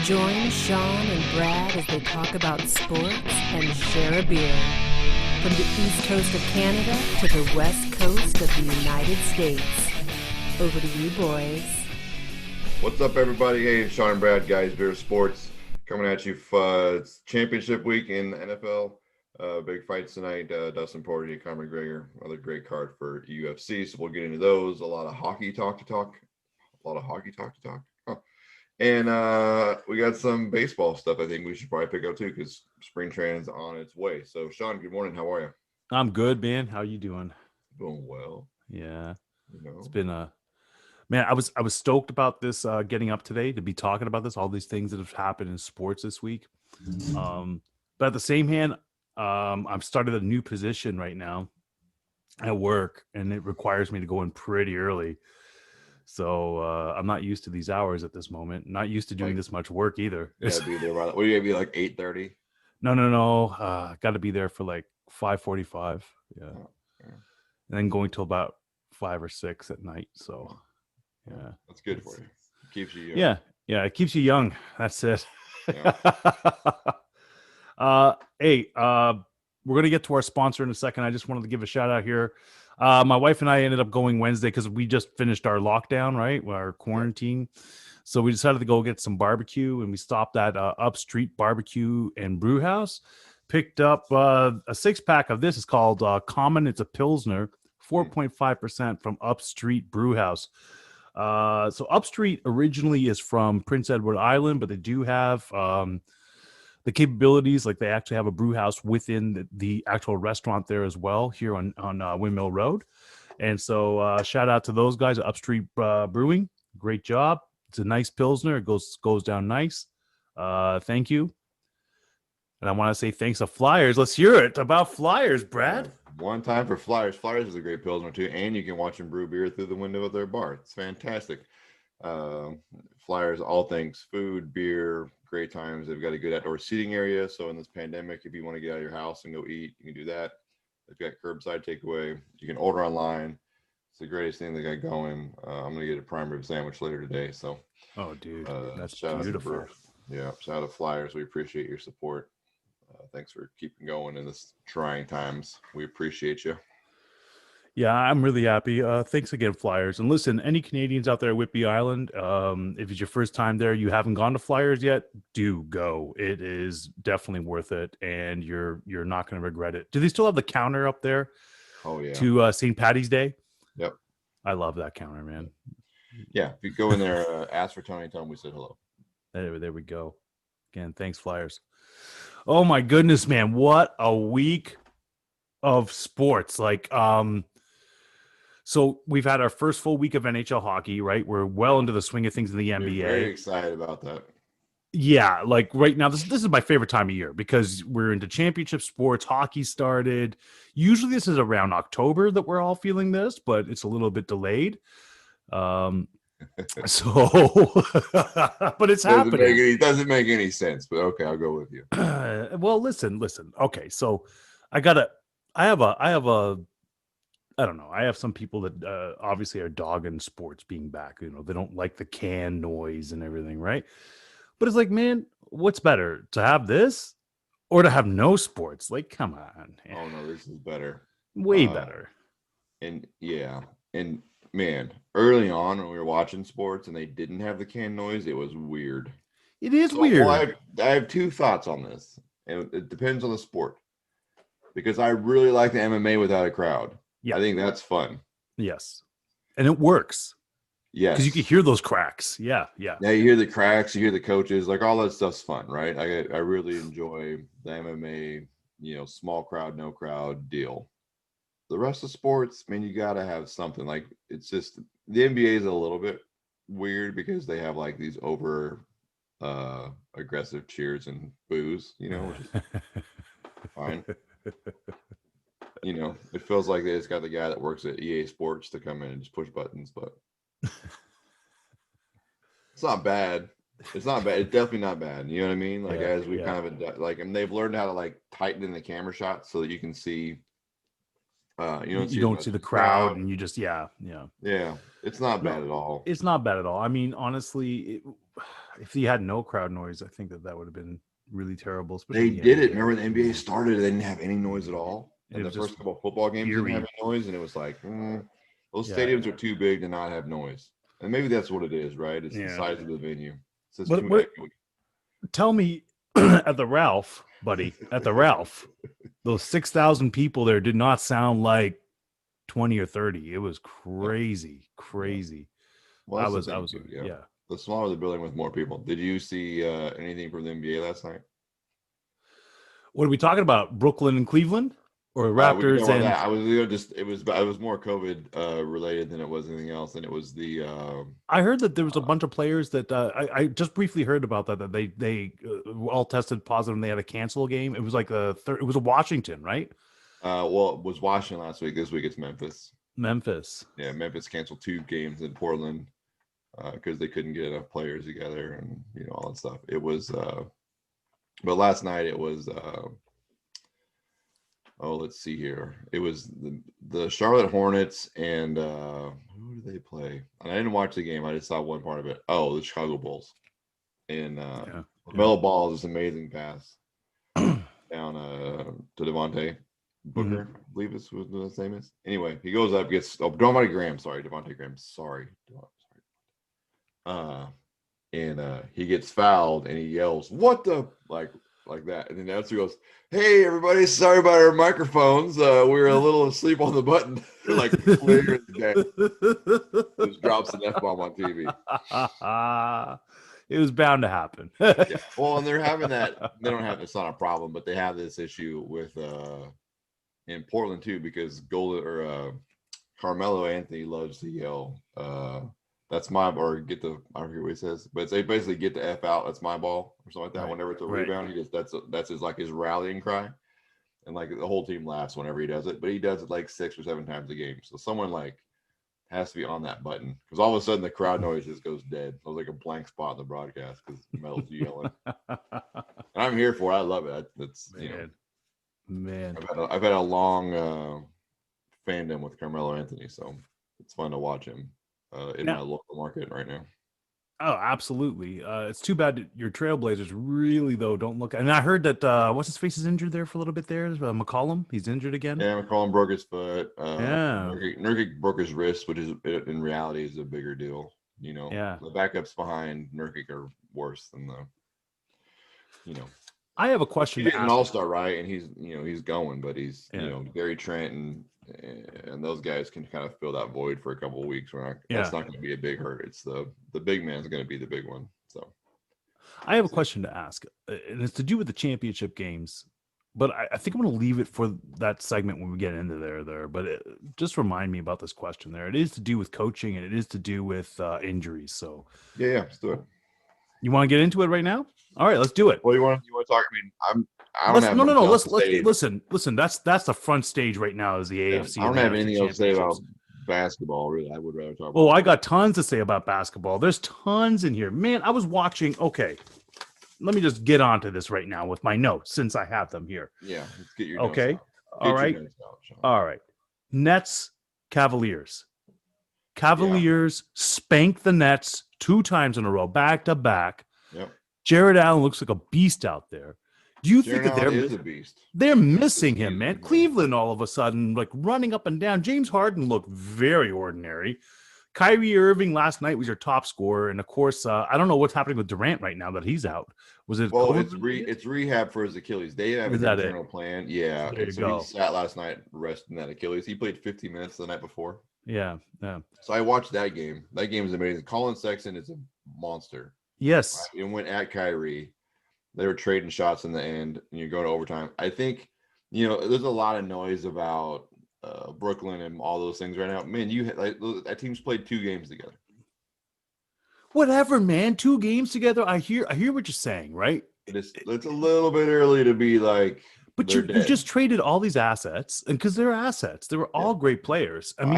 Join Sean and Brad as they talk about sports and share a beer. From the east coast of Canada to the west coast of the United States. Over to you, boys. What's up, everybody? Hey, it's Sean and Brad, guys. Beer Sports coming at you. It's championship week in the NFL. Big fights tonight. Dustin Poirier, Conor McGregor. Another great card for UFC. So we'll get into those. A lot of hockey talk to talk. Huh. And we got some baseball stuff I think we should probably pick up too, because spring training's on its way. So Sean, good morning. How are you? I'm good, man. How you doing? Doing well. Yeah. It's been been man, I was stoked about this getting up today to be talking about this, all these things that have happened in sports this week. But at the same hand, I've started a new position right now at work, and it requires me to go in pretty early. So I'm not used to these hours at this moment. Not used to doing this much work either. You gotta be there. What are you gonna be like 8:30? No. Got to be there for like 5:45. Yeah. And then going till about 5 or 6 at night. So yeah, that's good for you. It keeps you young. Yeah, it keeps you young. That's it. Yeah. Hey, we're gonna get to our sponsor in a second. I just wanted to give a shout out here. My wife and I ended up going Wednesday because we just finished our lockdown, right? Our quarantine. So we decided to go get some barbecue, and we stopped at Up Street Barbecue and Brew House. Picked up a 6-pack of this. It's called Common. It's a Pilsner, 4.5% from Up Street Brew House. So Up Street originally is from Prince Edward Island, but they do have the capabilities, like they actually have a brew house within the actual restaurant there as well, here on Windmill Road. And so shout out to those guys at Up Street Brewing. Great job. It's a nice Pilsner. It goes down nice. Thank you. And I want to say thanks to Flyers. Let's hear it about Flyers, Brad. One time for Flyers. Flyers is a great Pilsner too, and you can watch them brew beer through the window of their bar. It's fantastic. Flyers, all things food, beer, great times. They've got a good outdoor seating area. So in this pandemic, if you want to get out of your house and go eat, you can do that. They've got curbside takeaway. You can order online. It's the greatest thing they got going. I'm gonna get a prime rib sandwich later today. So, oh, dude, that's beautiful. Yeah, shout out to Flyers. We appreciate your support. Thanks for keeping going in this trying times. We appreciate you. Yeah, I'm really happy. Thanks again, Flyers. And listen, any Canadians out there at Whitby Island, if it's your first time there, you haven't gone to Flyers yet, do go. It is definitely worth it, and you're not going to regret it. Do they still have the counter up there? Oh yeah. To St. Patty's Day. Yep. I love that counter, man. Yeah, if you go in there, ask for Tony. Tell him we said hello. There we go. Again, thanks, Flyers. Oh my goodness, man! What a week of sports! So we've had our first full week of NHL hockey, right? We're well into the swing of things in the NBA. Very excited about that. Yeah, like right now, this is my favorite time of year because we're into championship sports. Hockey started. Usually this is around October that we're all feeling this, but it's a little bit delayed. But it's happening. It doesn't make any sense, but okay, I'll go with you. Well, listen. Okay, so I have I don't know. I have some people that obviously are dogging sports being back. You know, they don't like the can noise and everything, right? But it's like, man, what's better, to have this or to have no sports? Like, come on. Oh no, this is better. Way better. And yeah, and man, early on when we were watching sports and they didn't have the can noise, it was weird. It is weird. Well, I have two thoughts on this, and it depends on the sport. Because I really like the MMA without a crowd. Yeah, I think that's fun. Yes, and it works. Yes, because you can hear those cracks. Yeah. Yeah, you hear the cracks, you hear the coaches, like all that stuff's fun, right? I really enjoy the MMA, small crowd, no crowd deal. The rest of sports, man, you gotta have something. Like, it's just the NBA is a little bit weird because they have like these over aggressive cheers and boos, which is fine. It feels like they just got the guy that works at EA Sports to come in and just push buttons, but it's not bad. It's not bad. It's definitely not bad. You know what I mean? Like, as we kind of like, and they've learned how to like tighten in the camera shots so that you can see. You don't see the crowd, and you just yeah. It's not bad at all. It's not bad at all. I mean, honestly, if he had no crowd noise, I think that would have been really terrible. They Especially in the did it. NBA. Remember the NBA started, they didn't have any noise at all. It And the was just first couple of football games didn't have eerie. any noise, and it was like, those Yeah. stadiums are too big to not have noise. And maybe that's what it is, right? It's the Yeah. size of the venue. It's just What- too what- echoey. Tell me, at the Ralph, buddy, at the Ralph, those 6,000 people there did not sound like 20 or 30. It was crazy. Well, I that's the was, thing, too, yeah. The smaller the building with more people. Did you see anything from the NBA last night? What are we talking about? Brooklyn and Cleveland, or We can Raptors talk about and? that. I was just it was more COVID related than it was anything else, and it was the I heard that there was a bunch of players that I just briefly heard about that they all tested positive and they had to cancel a game. It was like it was a Washington, right? well, it was Washington last week. This week it's Memphis. Memphis. Yeah, Memphis canceled 2 games in Portland because they couldn't get enough players together and all that stuff. It was but last night it was let's see here. It was the Charlotte Hornets and who did they play? And I didn't watch the game. I just saw one part of it. Oh, the Chicago Bulls. And LaMelo Ball is this amazing pass down to Devontae Booker, I believe is what his name is. Anyway, he goes up, gets Devontae Graham. Sorry, Devontae Graham. Sorry. And he gets fouled and he yells, "What the?" like that. And then that's who goes, "Hey everybody, sorry about our microphones. We were a little asleep on the button." Like clear as day. Just drops an F-bomb on TV. It was bound to happen. Yeah. Well, and they're having that. They don't have. It's not a problem, but they have this issue with in Portland too, because Carmelo Anthony loves to yell, "That's my," or get the, I don't hear what he says, but they basically "Get the F out, that's my ball," or something like that. Right. Whenever it's a rebound, he just that's his rallying cry, and like the whole team laughs whenever he does it. But he does it like 6 or 7 times a game, so someone like has to be on that button, because all of a sudden the crowd noise just goes dead. So it's like a blank spot in the broadcast because Melo's yelling. And I'm here for it. I love it. That's Man, I've had a long fandom with Carmelo Anthony, so it's fun to watch him in my local market right now. Oh, absolutely. It's too bad that your Trailblazers really though don't look. And I heard that what's his face is injured there for a little bit. There, McCollum, he's injured again. Yeah, McCollum broke his foot. Nurkic broke his wrist, which is in reality is a bigger deal. The backups behind Nurkic are worse than the. I have a question. He's an all-star, right? And he's going, but he's Gary Trent and those guys can kind of fill that void for a couple of weeks. That's not going to be a big hurt. It's the big man's going to be the big one. So, I have a question to ask, and it's to do with the championship games. But I think I'm going to leave it for that segment when we get into there. But just remind me about this question there. It is to do with coaching, and it is to do with injuries. So yeah, let's do it. You want to get into it right now? All right, let's do it. Well, you want to talk? I mean, Listen. That's the front stage right now. Is the AFC? I don't have anything else to say about basketball. Really, I would rather talk. Oh, I got tons to say about basketball. There's tons in here, man. I was watching. Okay, let me just get onto this right now with my notes since I have them here. Yeah, let's get your okay. Notes out. All right. All right. Nets, Cavaliers. Cavaliers spanked the Nets 2 times in a row, back to back. Yep. Jared Allen looks like a beast out there. Do you think that is a beast? They're missing him, man? Cleveland all of a sudden, like running up and down. James Harden looked very ordinary. Kyrie Irving last night was your top scorer, and of course, I don't know what's happening with Durant right now that he's out. Was it? Well, it's rehab for his Achilles. They have an internal plan. Yeah, he sat last night resting that Achilles. He played 50 minutes the night before. Yeah. So I watched that game. That game is amazing. Colin Sexton is a monster. Yes. Right? It went at Kyrie. They were trading shots in the end, and you go to overtime. I think, there's a lot of noise about Brooklyn and all those things right now. Man, that team's played 2 games together. Whatever, man. 2 games together. I hear what you're saying, right? It's a little bit early to be like. But you just traded all these assets, and because they're assets, they were all great players. I mean,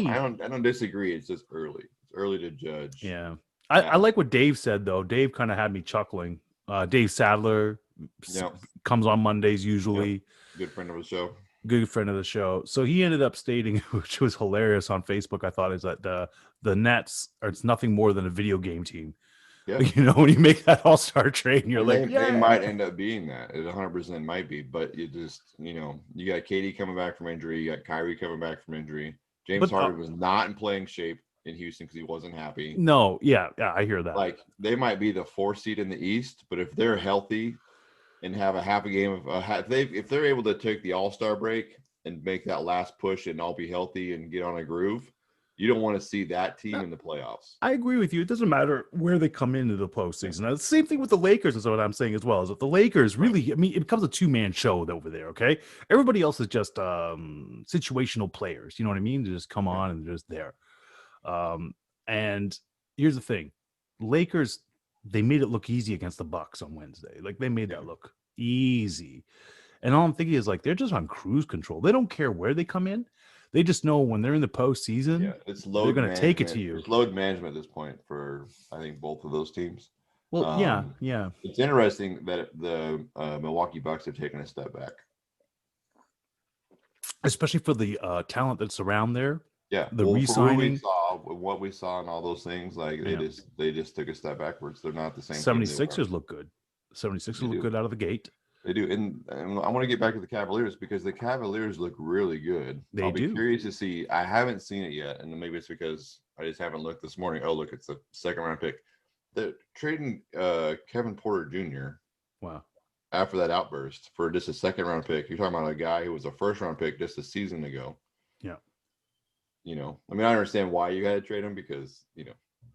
I don't disagree. It's just early. It's early to judge. Yeah. I like what Dave said though. Dave kind of had me chuckling. Dave Sadler comes on Mondays usually. Good friend of the show. Good friend of the show. So he ended up stating, which was hilarious on Facebook, I thought, is that the Nets it's nothing more than a video game team. Yeah. When you make that all-star trade, and you're And like, they might end up being that. It 100% might be, but you just, you got Katie coming back from injury, you got Kyrie coming back from injury. James But, Harden was not in playing shape in Houston because he wasn't happy. no, yeah, I hear that. Like they might be the 4 seed in the East, but if they're healthy and have a half a game of if they're able to take the All-Star break and make that last push and all be healthy and get on a groove, you don't want to see that team in the playoffs. I agree with you. It doesn't matter where they come into the postseason. Now, the same thing with the Lakers is what I'm saying as well. Is that the Lakers really? I mean, it becomes a two-man show over there. Okay, everybody else is just situational players. You know what I mean? They just come on and they're just there. And here's the thing: Lakers, they made it look easy against the Bucks on Wednesday. Like they made that look easy. And all I'm thinking is like they're just on cruise control. They don't care where they come in. They just know when they're in the postseason, it's load. They're going to take it to you. It's load management at this point for I think both of those teams. Well, yeah. It's interesting that the Milwaukee Bucks have taken a step back, especially for the talent that's around there. Yeah, the re-signing, what we saw, and all those things, like they just took a step backwards. They're not the same. 76ers look good. 76ers look good out of the gate. They do, and I want to get back to the Cavaliers because the Cavaliers look really good. I'll be curious to see. I haven't seen it yet, and maybe it's because I just haven't looked this morning. Oh, look, it's a second-round pick. They're trading Kevin Porter Jr. Wow. After that outburst for just a second-round pick. You're talking about a guy who was a first-round pick just a season ago. Yeah. I mean, I understand why you got to trade him because,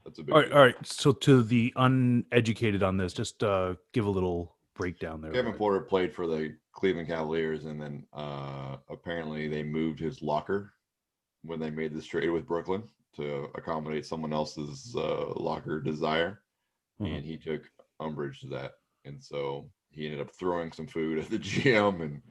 that's a big All right. So to the uneducated on this, just give a little breakdown there. Kevin Porter played for the Cleveland Cavaliers, and then apparently they moved his locker when they made this trade with Brooklyn to accommodate someone else's locker desire, and he took umbrage to that, and so he ended up throwing some food at the GM and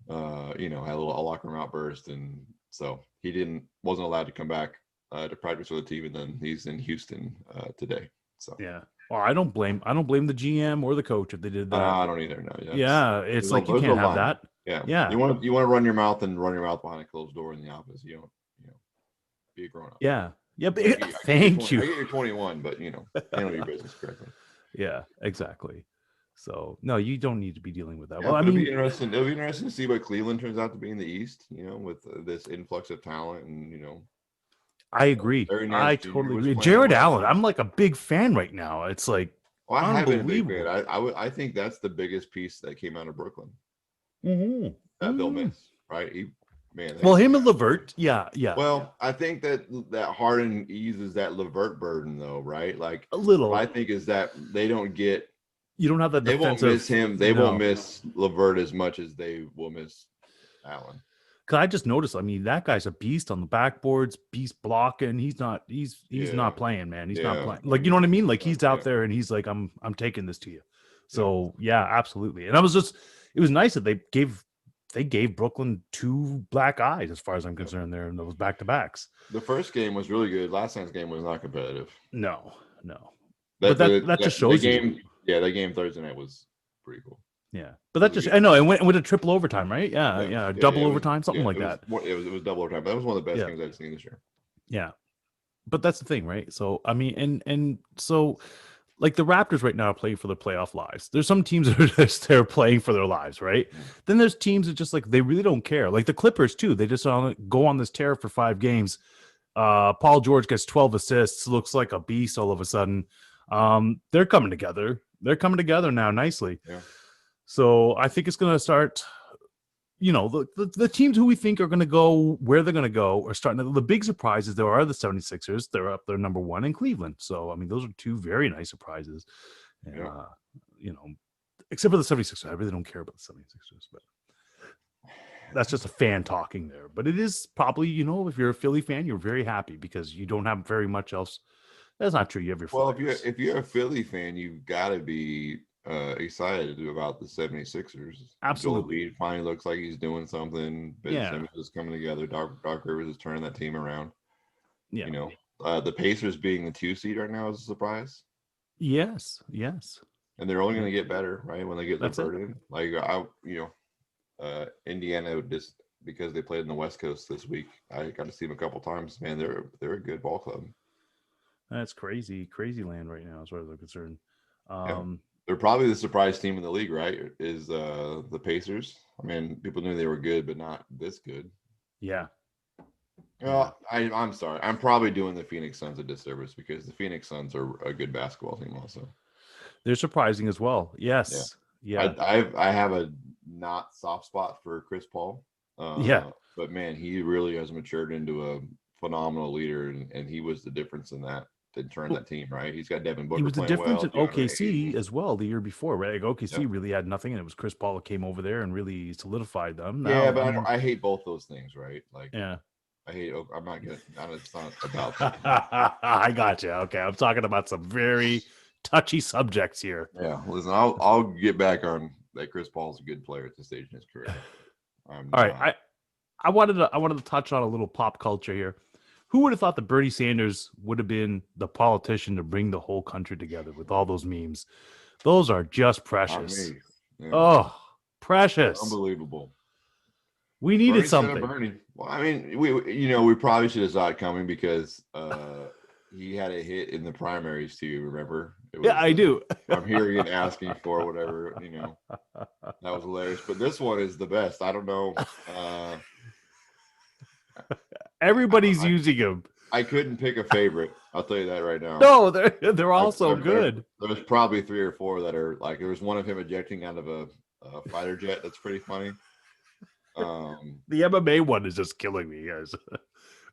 had a locker room outburst, and so he wasn't allowed to come back to practice with the team, and then he's in Houston today. So yeah. Well, I don't blame the GM or the coach if they did that. I don't either. No. Yeah, it's like you can't have that. Yeah. You want to run your mouth behind a closed door in the office. You don't, be a grown up. Yeah. Yeah. But thank you. I get you're 21, but handle your business correctly. Yeah, exactly. So no, you don't need to be dealing with that. Yeah, well, it'll be interesting to see what Cleveland turns out to be in the East. With this influx of talent, and I agree. I totally agree. Jared Allen, I'm like a big fan right now. It's like, well, I have been a big fan. I think that's the biggest piece that came out of Brooklyn. That they'll miss, right? Him and LeVert, yeah. Well, I think that Harden eases that LeVert burden, though, right? Like a little. What I think is that they don't get. You don't have that. They won't miss him. They won't miss LeVert as much as they will miss Allen. Cause I just noticed. I mean, that guy's a beast on the backboards, beast blocking. He's not playing, man. He's not playing. Like, you know what I mean? Like he's out there and he's like, I'm taking this to you. So yeah, absolutely. And it was nice that they gave Brooklyn 2 black eyes as far as I'm concerned there in those back-to-backs. The first game was really good. Last night's game was not competitive. No. That just shows you. Yeah, that game Thursday night was pretty cool. Yeah, but that just, I know it went a triple overtime, right? Yeah, double overtime, something like that. It was double overtime. But that was one of the best games I've seen this year. Yeah, but that's the thing, right? So I mean, and so like the Raptors right now are playing for their playoff lives. There's some teams that are just they're playing for their lives, right? Then there's teams that just like they really don't care. Like the Clippers too. They just go on this tear for 5 games. Paul George gets 12 assists, looks like a beast all of a sudden. They're coming together. They're coming together now nicely. Yeah. So I think it's going to start, the teams who we think are going to go where they're going to go are starting to, the big surprises there are the 76ers. They're up there number 1 in Cleveland. So, I mean, those are 2 very nice surprises. And, except for the 76ers. I really don't care about the 76ers, but that's just a fan talking there. But it is probably, if you're a Philly fan, you're very happy because you don't have very much else. That's not true. You have your Flyers. If you're a Philly fan, you've got to be excited about the 76ers. Absolutely. He finally looks like he's doing something. Ben Simmons is coming together. Doc Rivers is turning that team around. Yeah. The Pacers being the 2 seed right now is a surprise. Yes. And they're only going to get better, right? When they get LeVert in. Like Indiana, just because they played in the West Coast this week, I got to see them a couple times. Man, they're a good ball club. That's crazy land right now, as far as I'm concerned. Yeah. They're probably the surprise team in the league, right? Is the Pacers. I mean, people knew they were good, but not this good. Yeah. Well, I'm sorry. I'm probably doing the Phoenix Suns a disservice because the Phoenix Suns are a good basketball team also. They're surprising as well. Yes. Yeah. I have a not soft spot for Chris Paul. But man, he really has matured into a phenomenal leader, and he was the difference in that to turn that team, right? He's got Devin Booker. He was the playing difference well, in OKC as well the year before, right? Like OKC really had nothing, and it was Chris Paul that came over there and really solidified them. Now, but I hate both those things, right? Like, yeah. I hate. I'm not good. It's not about that. I got you. Okay, I'm talking about some very touchy subjects here. Yeah, listen, I'll get back on that. Chris Paul's a good player at this stage in his career. All right, I wanted to touch on a little pop culture here. Who would have thought that Bernie Sanders would have been the politician to bring the whole country together with all those memes? Those are just precious. Yeah. Oh, precious! Unbelievable. We needed something. Bernie. Well, I mean, we probably should have saw it coming because he had a hit in the primaries too. Remember? I do. I'm hearing and asking for whatever. That was hilarious. But this one is the best. I don't know. Everybody's using him. I couldn't pick a favorite. I'll tell you that right now. No, they're all so good. There's probably 3 or 4 that are like. There was one of him ejecting out of a fighter jet. That's pretty funny. The MMA one is just killing me, guys.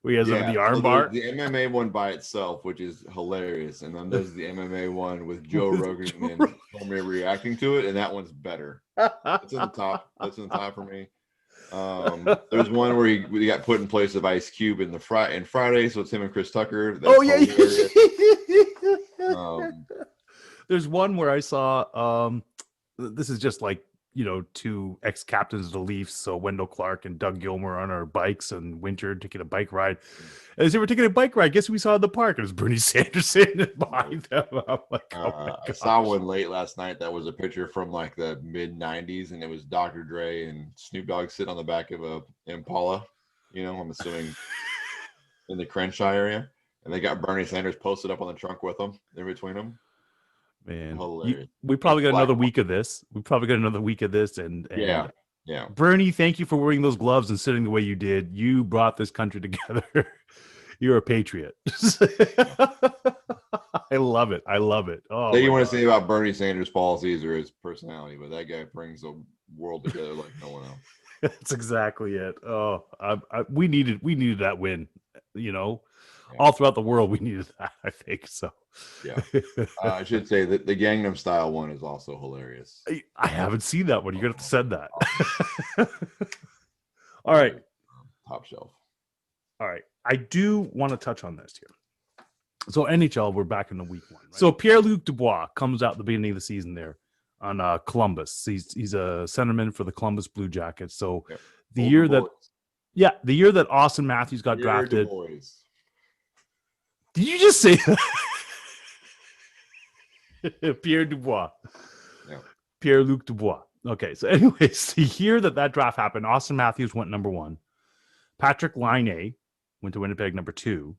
We have the armbar. The MMA one by itself, which is hilarious, and then there's the MMA one with Joe Rogan and Homer reacting to it, and that one's better. That's in the top. That's in the top for me. There's one where he got put in place of Ice Cube in Friday, so it's him and Chris Tucker. That's There's one where I saw. This is just like 2 ex-captains of the Leafs, so Wendell Clark and Doug Gilmour on our bikes and Winter taking a bike ride. As they were taking a bike ride, guess who we saw in the park? It was Bernie Sanders sitting behind them. I'm like, I saw one late last night that was a picture from like the mid-90s, and it was Dr. Dre and Snoop Dogg sitting on the back of a Impala, I'm assuming in the Crenshaw area, and they got Bernie Sanders posted up on the trunk with them in between them. Man, we probably got another week of this. And yeah. Bernie, thank you for wearing those gloves and sitting the way you did. You brought this country together. You're a patriot. I love it. Oh, what you want to say about Bernie Sanders' policies or his personality, but that guy brings the world together like no one else. That's exactly it. Oh, we needed that win. All throughout the world, we needed that. I think so. Yeah, I should say that the Gangnam Style one is also hilarious. I haven't seen that one. You're gonna have to send that. All right, top shelf. All right, I do want to touch on this here. So NHL, we're back in the week 1. Right? So Pierre-Luc Dubois comes out at the beginning of the season there on Columbus. He's a centerman for the Columbus Blue Jackets. So the year that Austin Matthews got drafted. Did you just say that? Pierre Dubois. Yeah. Pierre-Luc Dubois. Okay, so anyways, the year that draft happened, Austin Matthews went number 1. Patrick Laine went to Winnipeg number 2.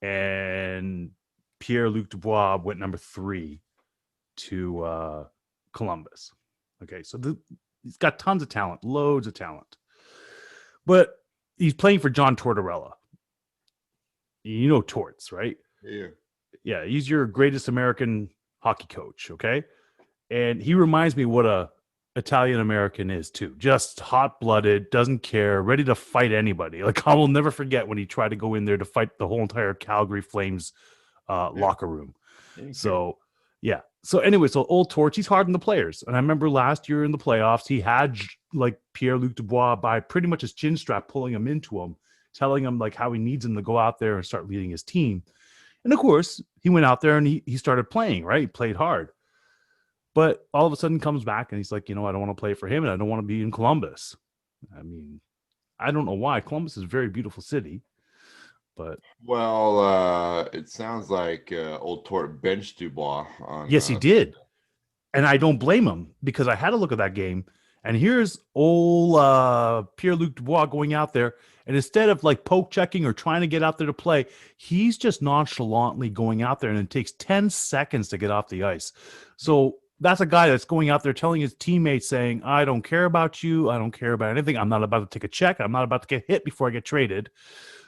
And Pierre-Luc Dubois went number 3 to Columbus. Okay, so he's got tons of talent, loads of talent. But he's playing for John Tortorella. Torts, right? Yeah. Yeah, he's your greatest American hockey coach, okay? And he reminds me what a Italian American is too. Just hot-blooded, doesn't care, ready to fight anybody. Like, I will never forget when he tried to go in there to fight the whole entire Calgary Flames locker room. So, yeah. So anyway, so old Torch, he's hard on the players. And I remember last year in the playoffs, he had like Pierre-Luc Dubois by pretty much his chin strap, pulling him into him, telling him like how he needs him to go out there and start leading his team. And of course, he went out there and he started playing, right? He played hard. But all of a sudden comes back and he's like, I don't want to play for him and I don't want to be in Columbus. I mean, I don't know why. Columbus is a very beautiful city. But it sounds like old Tort benched Dubois. Yes, he did. And I don't blame him because I had a look at that game And here's old Pierre-Luc Dubois going out there, and instead of like poke checking or trying to get out there to play, he's just nonchalantly going out there, and it takes 10 seconds to get off the ice. So that's a guy that's going out there telling his teammates, saying, I don't care about you. I don't care about anything. I'm not about to take a check. I'm not about to get hit before I get traded.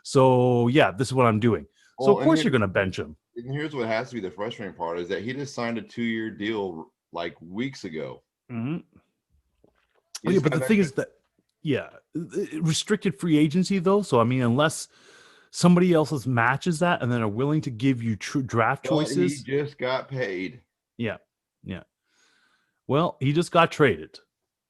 So, yeah, this is what I'm doing. So, Well, of course, you're going to bench him. And here's what has to be the frustrating part is that he just signed a 2-year deal like weeks ago. Mm-hmm. Yeah, but the thing is that, restricted free agency, though. So, I mean, unless somebody else matches that and then are willing to give you true draft choices. He just got paid. Yeah. Well, he just got traded.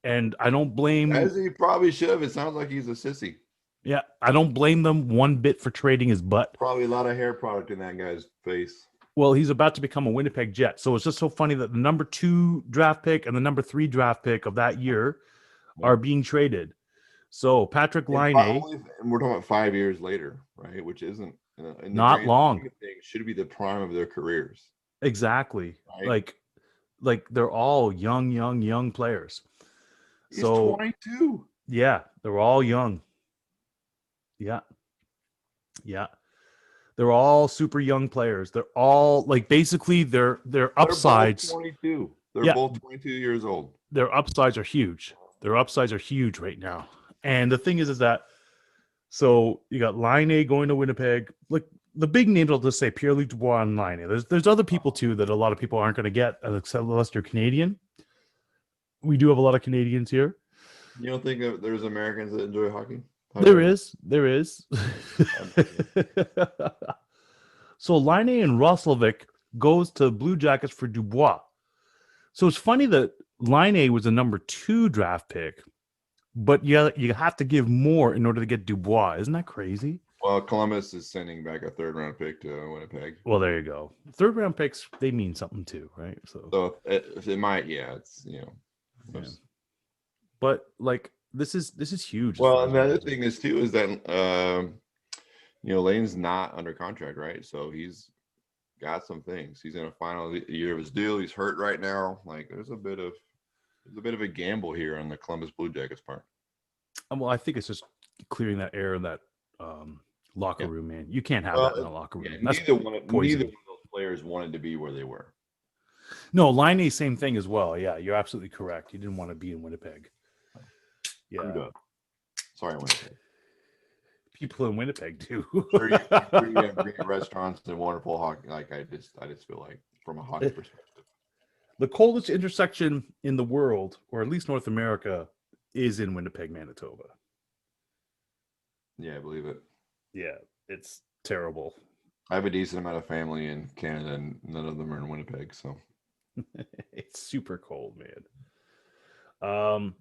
And I don't blame. As he probably should have. It sounds like he's a sissy. Yeah, I don't blame them one bit for trading his butt. Probably a lot of hair product in that guy's face. Well, he's about to become a Winnipeg Jet. So it's just so funny that the number 2 draft pick and the number 3 draft pick of that year are being traded. So Patrick Laine. And we're talking about 5 years later, right? Which isn't not long. Should be the prime of their careers. Exactly. Right? Like they're all young players. He's 22. Yeah, they're all young. Yeah. They're all super young players. They're all like basically their upsides. They're both 22. They're both 22 years old. Their upsides are huge. Their upsides are huge right now. And the thing is that so you got Laine going to Winnipeg. Like the big names, I'll just say Pierre-Luc Dubois and Laine. There's other people too that a lot of people aren't going to get, except unless you're Canadian. We do have a lot of Canadians here. You don't think there's Americans that enjoy hockey? There is. So Laine and Roslovic goes to Blue Jackets for Dubois. So it's funny that Laine was a number 2 draft pick, but you have to give more in order to get Dubois. Isn't that crazy? Well, Columbus is sending back a 3rd round pick to Winnipeg. Well, there you go. 3rd round picks, they mean something too, right? So it might, it's But like this is huge. Well, and the other thing is too is that Laine's not under contract, right? So he's got some things. He's in a final year of his deal. He's hurt right now. Like there's a bit of a gamble here on the Columbus Blue Jackets part. Well, I think it's just clearing that air in that locker room, man. You can't have that in the locker room. Neither one of those players wanted to be where they were. No, Laine, same thing as well. Yeah, you're absolutely correct. He didn't want to be in Winnipeg. Yeah. Sorry, Winnipeg. People in Winnipeg do. Sure, you have great restaurants and wonderful hockey. Like I just feel like from a hockey perspective, the coldest intersection in the world, or at least North America, is in Winnipeg, Manitoba. Yeah, I believe it. Yeah, it's terrible. I have a decent amount of family in Canada, and none of them are in Winnipeg, so it's super cold, man.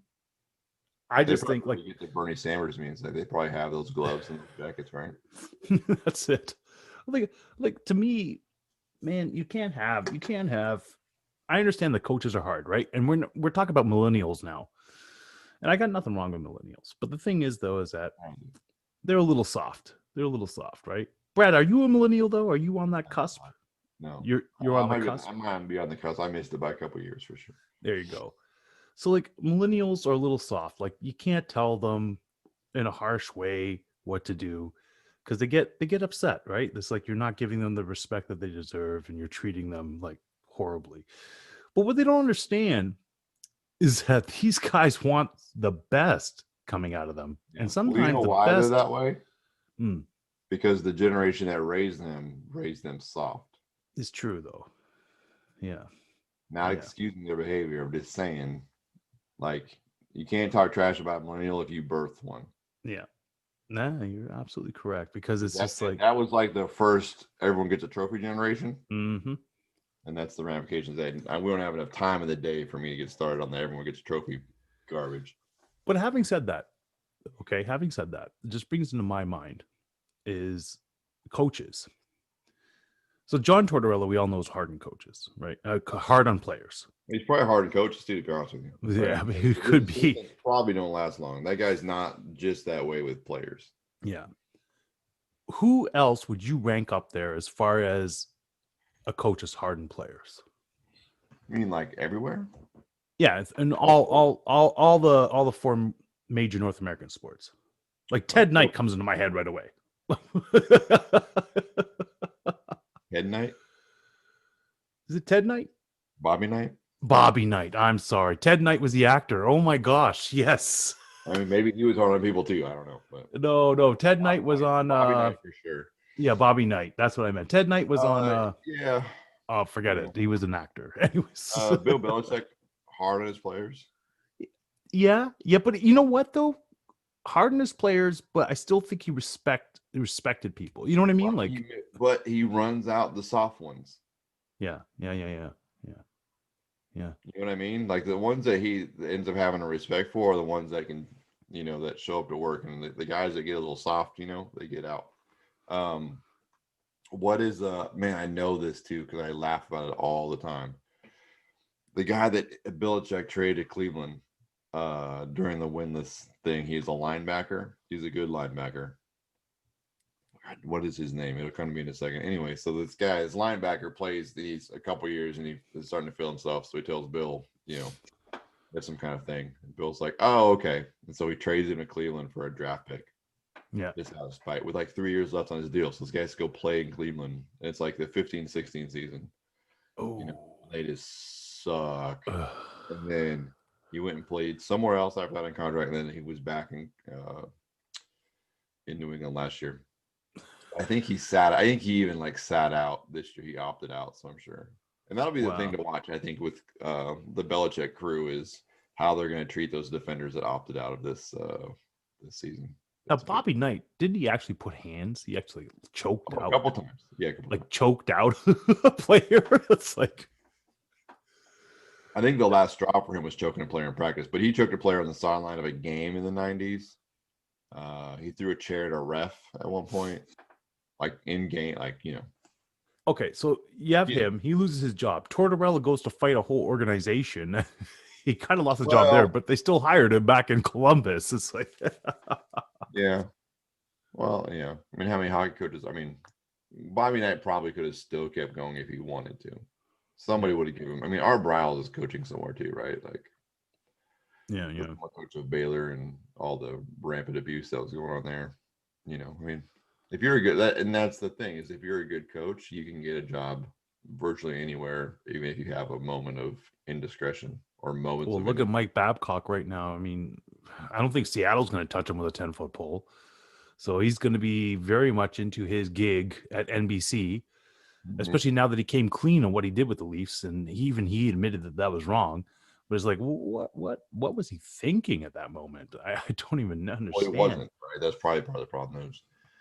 I just think like get the Bernie Sanders means that they probably have those gloves and those jackets, right? That's it. Like to me, man, you can't have. I understand the coaches are hard, right? And we're talking about millennials now, and I got nothing wrong with millennials. But the thing is, though, is that they're a little soft. Right? Brad, are you a millennial though? Are you on that cusp? No, you're on the cusp. I'm gonna be on the cusp. I missed it by a couple of years for sure. There you go. So like millennials are a little soft. Like you can't tell them in a harsh way what to do because they get upset, right? It's like you're not giving them the respect that they deserve and you're treating them like horribly. But what they don't understand is that these guys want the best coming out of them. And sometimes why they're that way? Because the generation that raised them soft. It's true though. Yeah. Not excusing their behavior. I'm just saying, like, you can't talk trash about millennial if you birthed one. Yeah. No, you're absolutely correct. Because it's just like that was like the first everyone gets a trophy generation. Mm-hmm. And that's the ramifications that we don't have enough time in the day for me to get started on the everyone gets a trophy garbage. But having said that, it just brings into my mind is coaches. So John Tortorella, we all know is hard on coaches, right? Hard on players. He's probably hard on coaches too, to be honest with you. Yeah, I mean, it could be. Probably don't last long. That guy's not just that way with players. Yeah. Who else would you rank up there as far as a coach as hardened players? You mean like everywhere? Yeah, and all the four major North American sports. Like Ted Knight comes into my head right away. Head Knight, Is it Ted Knight? Bobby Knight. Bobby Knight. I'm sorry. Ted Knight was the actor. Oh my gosh. Yes. I mean, maybe he was on people too. I don't know, but No. Ted Knight was on. Bobby Knight for sure. Yeah, Bobby Knight. That's what I meant. Ted Knight was on. Yeah. Oh, forget it. He was an actor. Anyways. Bill Belichick hard on his players. Yeah, but you know what though? Hard on his players, but I still think he respected people. You know what I mean? Well, but he runs out the soft ones. Yeah. You know what I mean? Like the ones that he ends up having a respect for are the ones that can, that show up to work, and the guys that get a little soft, they get out. What is man? I know this too because I laugh about it all the time. The guy that Belichick traded to Cleveland during the winless thing, he's a linebacker. He's a good linebacker. God, what is his name? It'll come to me in a second. Anyway, so this guy, his linebacker, plays these a couple years, and he's starting to feel himself. So he tells Bill, that's some kind of thing. And Bill's like, "Oh, okay." And so he trades him to Cleveland for a draft pick. Yeah, just out of spite, with like 3 years left on his deal. So this guy has to go play in Cleveland. And it's like the 15-16 season. Oh, they just suck. And then he went and played somewhere else after that on contract, and then he was back in New England last year. I think he even sat out this year. He opted out, so I'm sure. And that'll be the thing to watch, I think, with the Belichick crew, is how they're going to treat those defenders that opted out of this season. Now, Bobby Knight, didn't he actually put hands? He actually choked out a couple times. Yeah, choked out a player. It's like, I think the last straw for him was choking a player in practice, but he choked a player on the sideline of a game in the 90s. He threw a chair at a ref at one point, like in game, Okay, so you have him. He loses his job. Tortorella goes to fight a whole organization. He kind of lost his job there, but they still hired him back in Columbus. It's like, yeah. Well, yeah. I mean, how many hockey coaches? I mean, Bobby Knight probably could have still kept going if he wanted to. Somebody would have given him. I mean, Art Briles is coaching somewhere too, right? Like, yeah. Coach of Baylor and all the rampant abuse that was going on there. I mean, if you're a good, that's the thing, is if you're a good coach, you can get a job virtually anywhere, even if you have a moment of indiscretion or moments. Well, look at Mike Babcock right now. I mean, I don't think Seattle's going to touch him with a 10-foot pole. So he's going to be very much into his gig at NBC, especially now that he came clean on what he did with the Leafs. And he admitted that was wrong. But it's like, what was he thinking at that moment? I don't even understand. Well, it wasn't, right? That's probably part of the problem.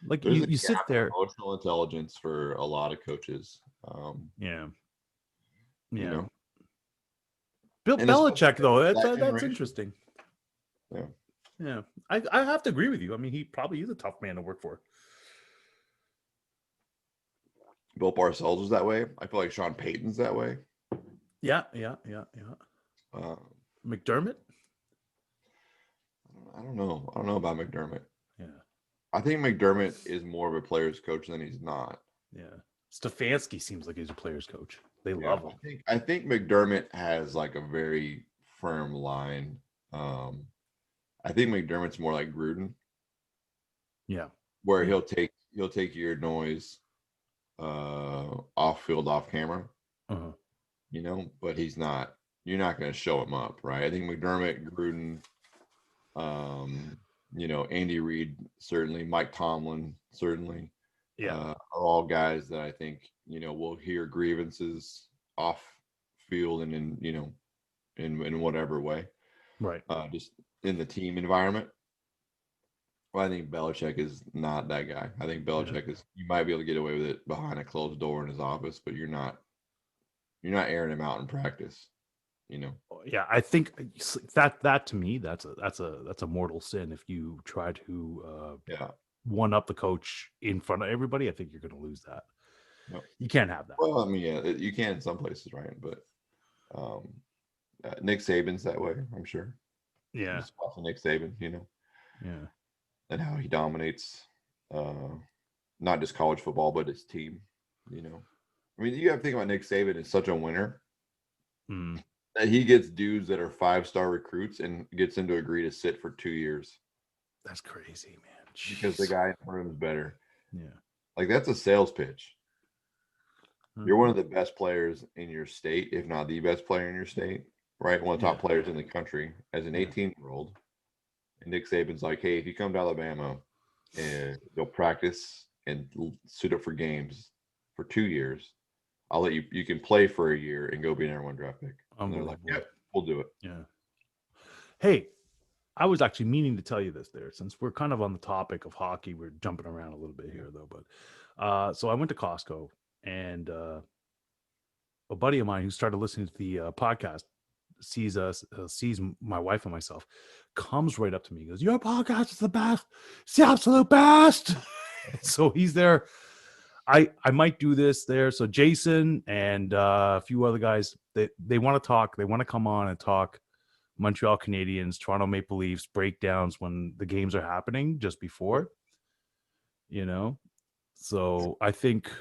Like you sit there. Emotional intelligence for a lot of coaches. Yeah. Bill Belichick, though, that's interesting. Yeah. I have to agree with you. I mean, he probably is a tough man to work for. Bill Parcells was that way. I feel like Sean Payton's that way. Yeah. McDermott? I don't know. I don't know about McDermott. Yeah. I think McDermott is more of a player's coach than he's not. Yeah. Stefanski seems like he's a player's coach. They love him. I think McDermott has like a very firm line. I think McDermott's more like Gruden. Yeah. Where he'll take your noise off field, off camera. But he's not. You're not going to show him up, right? I think McDermott, Gruden, Andy Reid, certainly, Mike Tomlin, certainly, are all guys that I think will hear grievances off field and in whatever way, right? Just in the team environment. Well, I think Belichick is not that guy. I think Belichick is. You might be able to get away with it behind a closed door in his office, but you're not airing him out in practice. Yeah, I think that to me, that's a mortal sin. If you try to one up the coach in front of everybody, I think you're going to lose that. No. You can't have that. Well, I mean, you can in some places, right? But Nick Saban's that way, I'm sure. Yeah, just Nick Saban, Yeah, and how he dominates, not just college football, but his team. I mean, you have to think about Nick Saban as such a winner. that he gets dudes that are 5-star recruits and gets them to agree to sit for 2 years That's crazy, man. because the Jeez. guy in front of him is better. Yeah. Like, that's a sales pitch. Hmm. You're one of the best players in your state, if not the best player in your state, right? One of the top players in the country as an 18-year-old. And Nick Saban's like, hey, if you come to Alabama and you'll practice and suit up for games for 2 years, I'll let you can play for a year and go be an #1 draft pick. And they're like, yep, we'll do it. Yeah. Hey, I was actually meaning to tell you this there, since we're kind of on the topic of hockey. We're jumping around a little bit here though, but so I went to Costco, and a buddy of mine who started listening to the podcast sees my wife and myself, comes right up to me, he goes, "Your podcast is the best. It's the absolute best." So he's there. I might do this there. So Jason and a few other guys, they want to talk. They want to come on and talk Montreal Canadiens, Toronto Maple Leafs breakdowns when the games are happening just before, So I think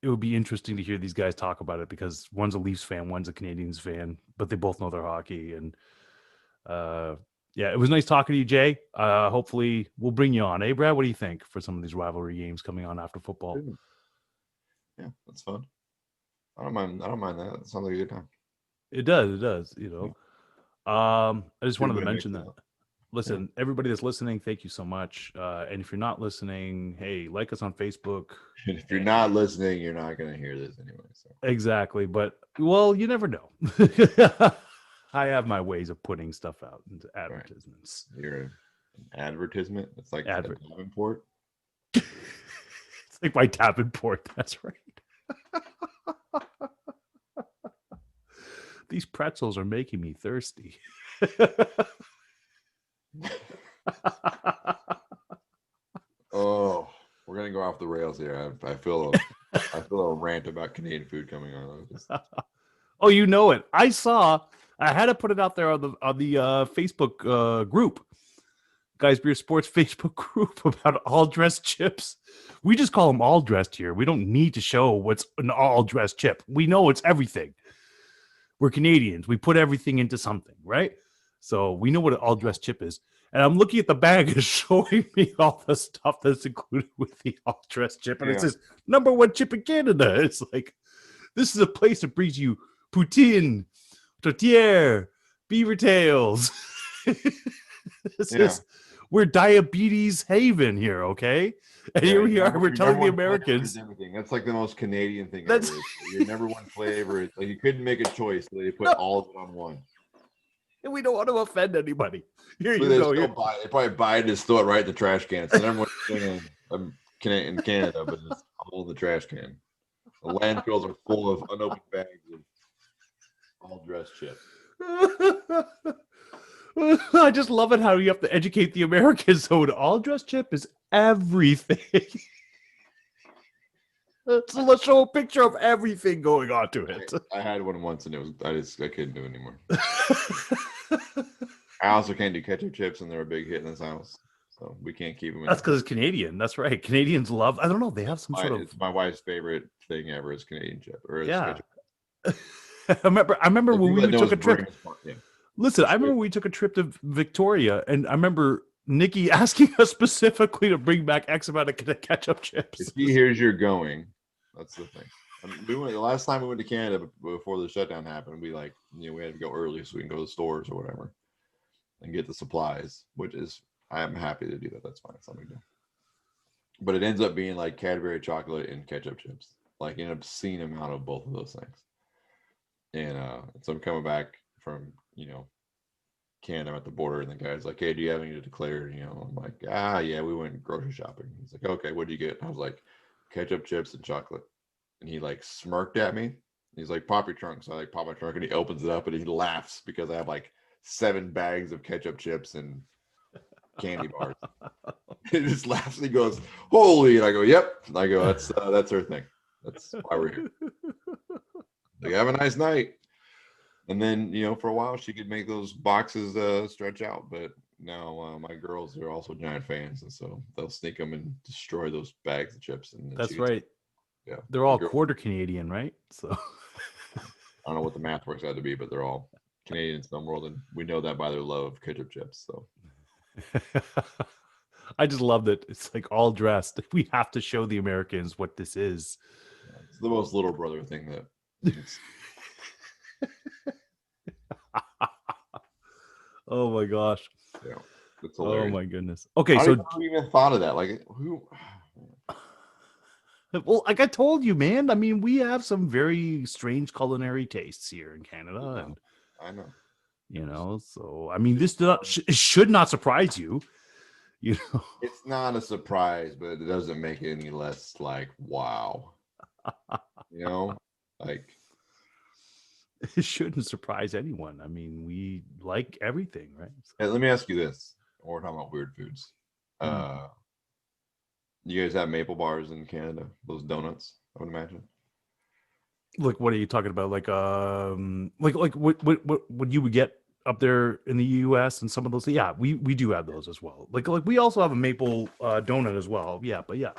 it would be interesting to hear these guys talk about it, because one's a Leafs fan, one's a Canadiens fan, but they both know their hockey. And yeah, it was nice talking to you, Jay. Hopefully we'll bring you on. Hey, Brad, what do you think for some of these rivalry games coming on after football? Yeah, that's fun. I don't mind that. It sounds like a good time. It does. I just wanted to mention that. Listen, everybody that's listening, thank you so much. And if you're not listening, hey, like us on Facebook. And if you're not listening, you're not going to hear this anyway. So. Exactly. But, well, you never know. I have my ways of putting stuff out into advertisements. Right. You're an advertisement? It's like Davenport? It's like my Davenport. That's right. These pretzels are making me thirsty. Oh, we're gonna go off the rails here. I feel a rant about Canadian food coming on. Oh, you know it. I had to put it out there on the Facebook group, Guys Beer Sports Facebook group, about all dressed chips. We just call them all dressed here. We don't need to show what's an all dressed chip. We know it's everything. We're Canadians. We put everything into something, right? So we know what an all dressed chip is. And I'm looking at the bag and showing me all the stuff that's included with the all dressed chip. And it says #1 chip in Canada. It's like, this is a place that brings you poutine, tortilla, beaver tails. We're diabetes haven here, okay? And here we are. We're telling the Americans. Everything. That's like the most Canadian thing ever. Your #1 flavor. It's like you couldn't make a choice. So they put all of it on one. And we don't want to offend anybody. Here you go. They probably buy it and just throw it right in the trash can. So everyone's thinking in Canada, but it's all in the trash can. The landfills are full of unopened bags of all dressed chips. I just love it how you have to educate the Americans. So an all dressed chip is everything. So let's show a picture of everything going on to it. I had one once and I couldn't do it anymore. I also can't do ketchup chips, and they're a big hit in this house. So we can't keep them. That's because it's Canadian. That's right. Canadians love, I don't know, they have some sort of. It's my wife's favorite thing ever is Canadian chip. Yeah. I remember when we took a trip. Listen, I remember we took a trip to Victoria, and I remember Nikki asking us specifically to bring back X amount of ketchup chips. If he hears you're going, that's the thing. The last time we went to Canada before the shutdown happened, we had to go early so we can go to the stores or whatever and get the supplies, which is, I am happy to do that. That's fine. It's not a big deal. But it ends up being like Cadbury chocolate and ketchup chips, like an obscene amount of both of those things. And so I'm coming back from, Canada, I'm at the border, and the guy's like, "Hey, do you have any to declare?" I'm like, yeah, we went grocery shopping. He's like, "Okay, what'd you get?" I was like, "Ketchup, chips, and chocolate." And he like smirked at me. He's like, "Pop your trunk." So I like pop my trunk, and he opens it up and he laughs because I have like 7 bags of ketchup chips and candy bars. He just laughs and he goes, "Holy!" And I go, "Yep." And I go, "That's her thing. That's why we're here." Like, have a nice night. And then, for a while she could make those boxes stretch out, but now my girls are also giant fans, and so they'll sneak them and destroy those bags of chips. And that's right. Yeah, they're all quarter Canadian, right? So I don't know what the math works out to be, but they're all Canadians in the world, and we know that by their love of ketchup chips. So I just love that it's like all dressed. We have to show the Americans what this is. it's the most little brother thing that. It's, Oh my gosh. yeah, it's hilarious. Oh my goodness. Okay, I so don't even thought of that. Like who? well, like I told you, man. I mean, we have some very strange culinary tastes here in Canada, and I know. you know, so I mean, this it should not surprise you. You know, It's not a surprise, but it doesn't make it any less like wow. You know, like it shouldn't surprise anyone. I mean, we like everything, right? So, hey, let me ask you this. We're talking about weird foods. You guys have maple bars in Canada? Those donuts, I would imagine. like, what are you talking about? Like what you would get up there in the U.S. and some of those? Yeah, we do have those as well. Like we also have a maple donut as well. Yeah, but yeah.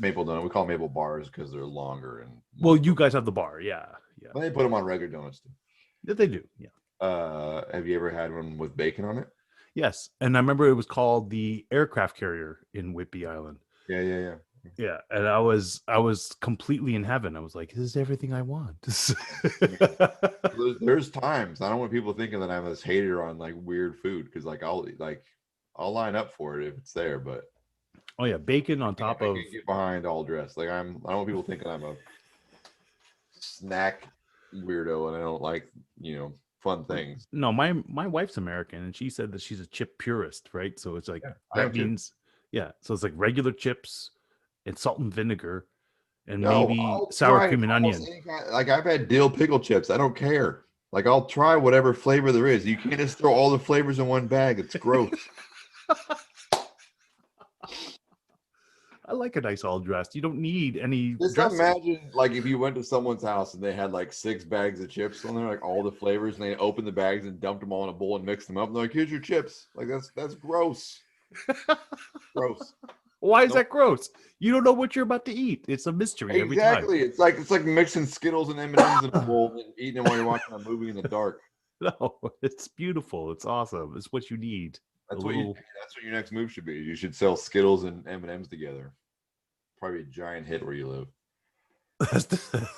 Maple donut. We call them maple bars because they're longer and. Well, you guys have the bar, yeah. But they put them on regular donuts too. Yeah, they do. Yeah. Have you ever had one with bacon on it? Yes, and I remember it was called the aircraft carrier in Whidbey Island. Yeah. Yeah, and I was completely in heaven. I was like, "This is everything I want." There's times I don't want people thinking that I'm this hater on like weird food because like I'll I'll line up for it if it's there, but oh yeah, bacon on top of. I can get behind all dressed. Like I don't want people thinking I'm a snack weirdo and I don't like fun things. No, my wife's American and she said that she's a chip purist, right? So it's like that means so it's like regular chips and salt and vinegar and maybe sour cream and onion. Like I've had dill pickle chips. I don't care. Like I'll try whatever flavor there is. You can't just throw all the flavors in one bag. It's gross. I like a nice all dressed. You don't need any. Just imagine like if you went to someone's house and they had like 6 bags of chips on there, like all the flavors, and they opened the bags and dumped them all in a bowl and mixed them up. And they're like, "Here's your chips." Like that's gross. Gross. Why is that gross? You don't know what you're about to eat. It's a mystery every time. Exactly. It's like mixing Skittles and M&Ms in a bowl and eating them while you're watching a movie in the dark. No, it's beautiful. It's awesome. It's what you need. That's what your next move should be. You should sell Skittles and M&Ms together. Probably a giant hit where you live.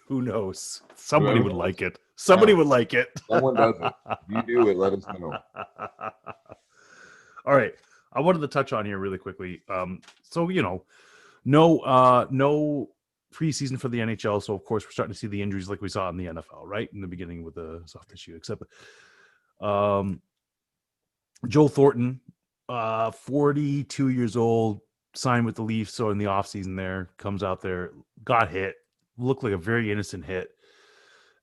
Who knows? Somebody would like it. Somebody would like it. Someone does it. If you do it, let us know. All right. I wanted to touch on here really quickly. So no preseason for the NHL. So of course we're starting to see the injuries like we saw in the NFL, right? In the beginning with the soft tissue, except Joe Thornton, 42 years old, signed with the Leafs. So in the offseason there, comes out there, got hit, looked like a very innocent hit,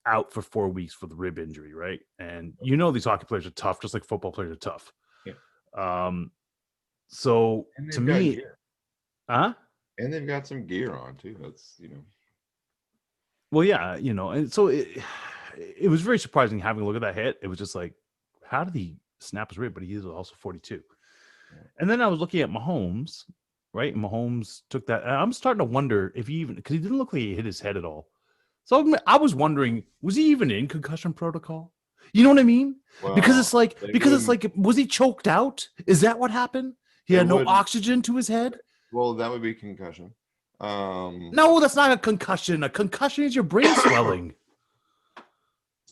out for 4 weeks for the rib injury, right? And these hockey players are tough, just like football players are tough. Yeah. So to me, and they've got some gear on too. That's Well, yeah, and so it was very surprising having a look at that hit. It was just like, how did he snap his rib? But he is also 42. And then I was looking at Mahomes, right? And Mahomes took that. And I'm starting to wonder if because he didn't look like he hit his head at all. So I was wondering, was he even in concussion protocol? You know what I mean? Well, because it's like, was he choked out? Is that what happened? He had no oxygen to his head? Well, that would be concussion. No, that's not a concussion. A concussion is your brain swelling.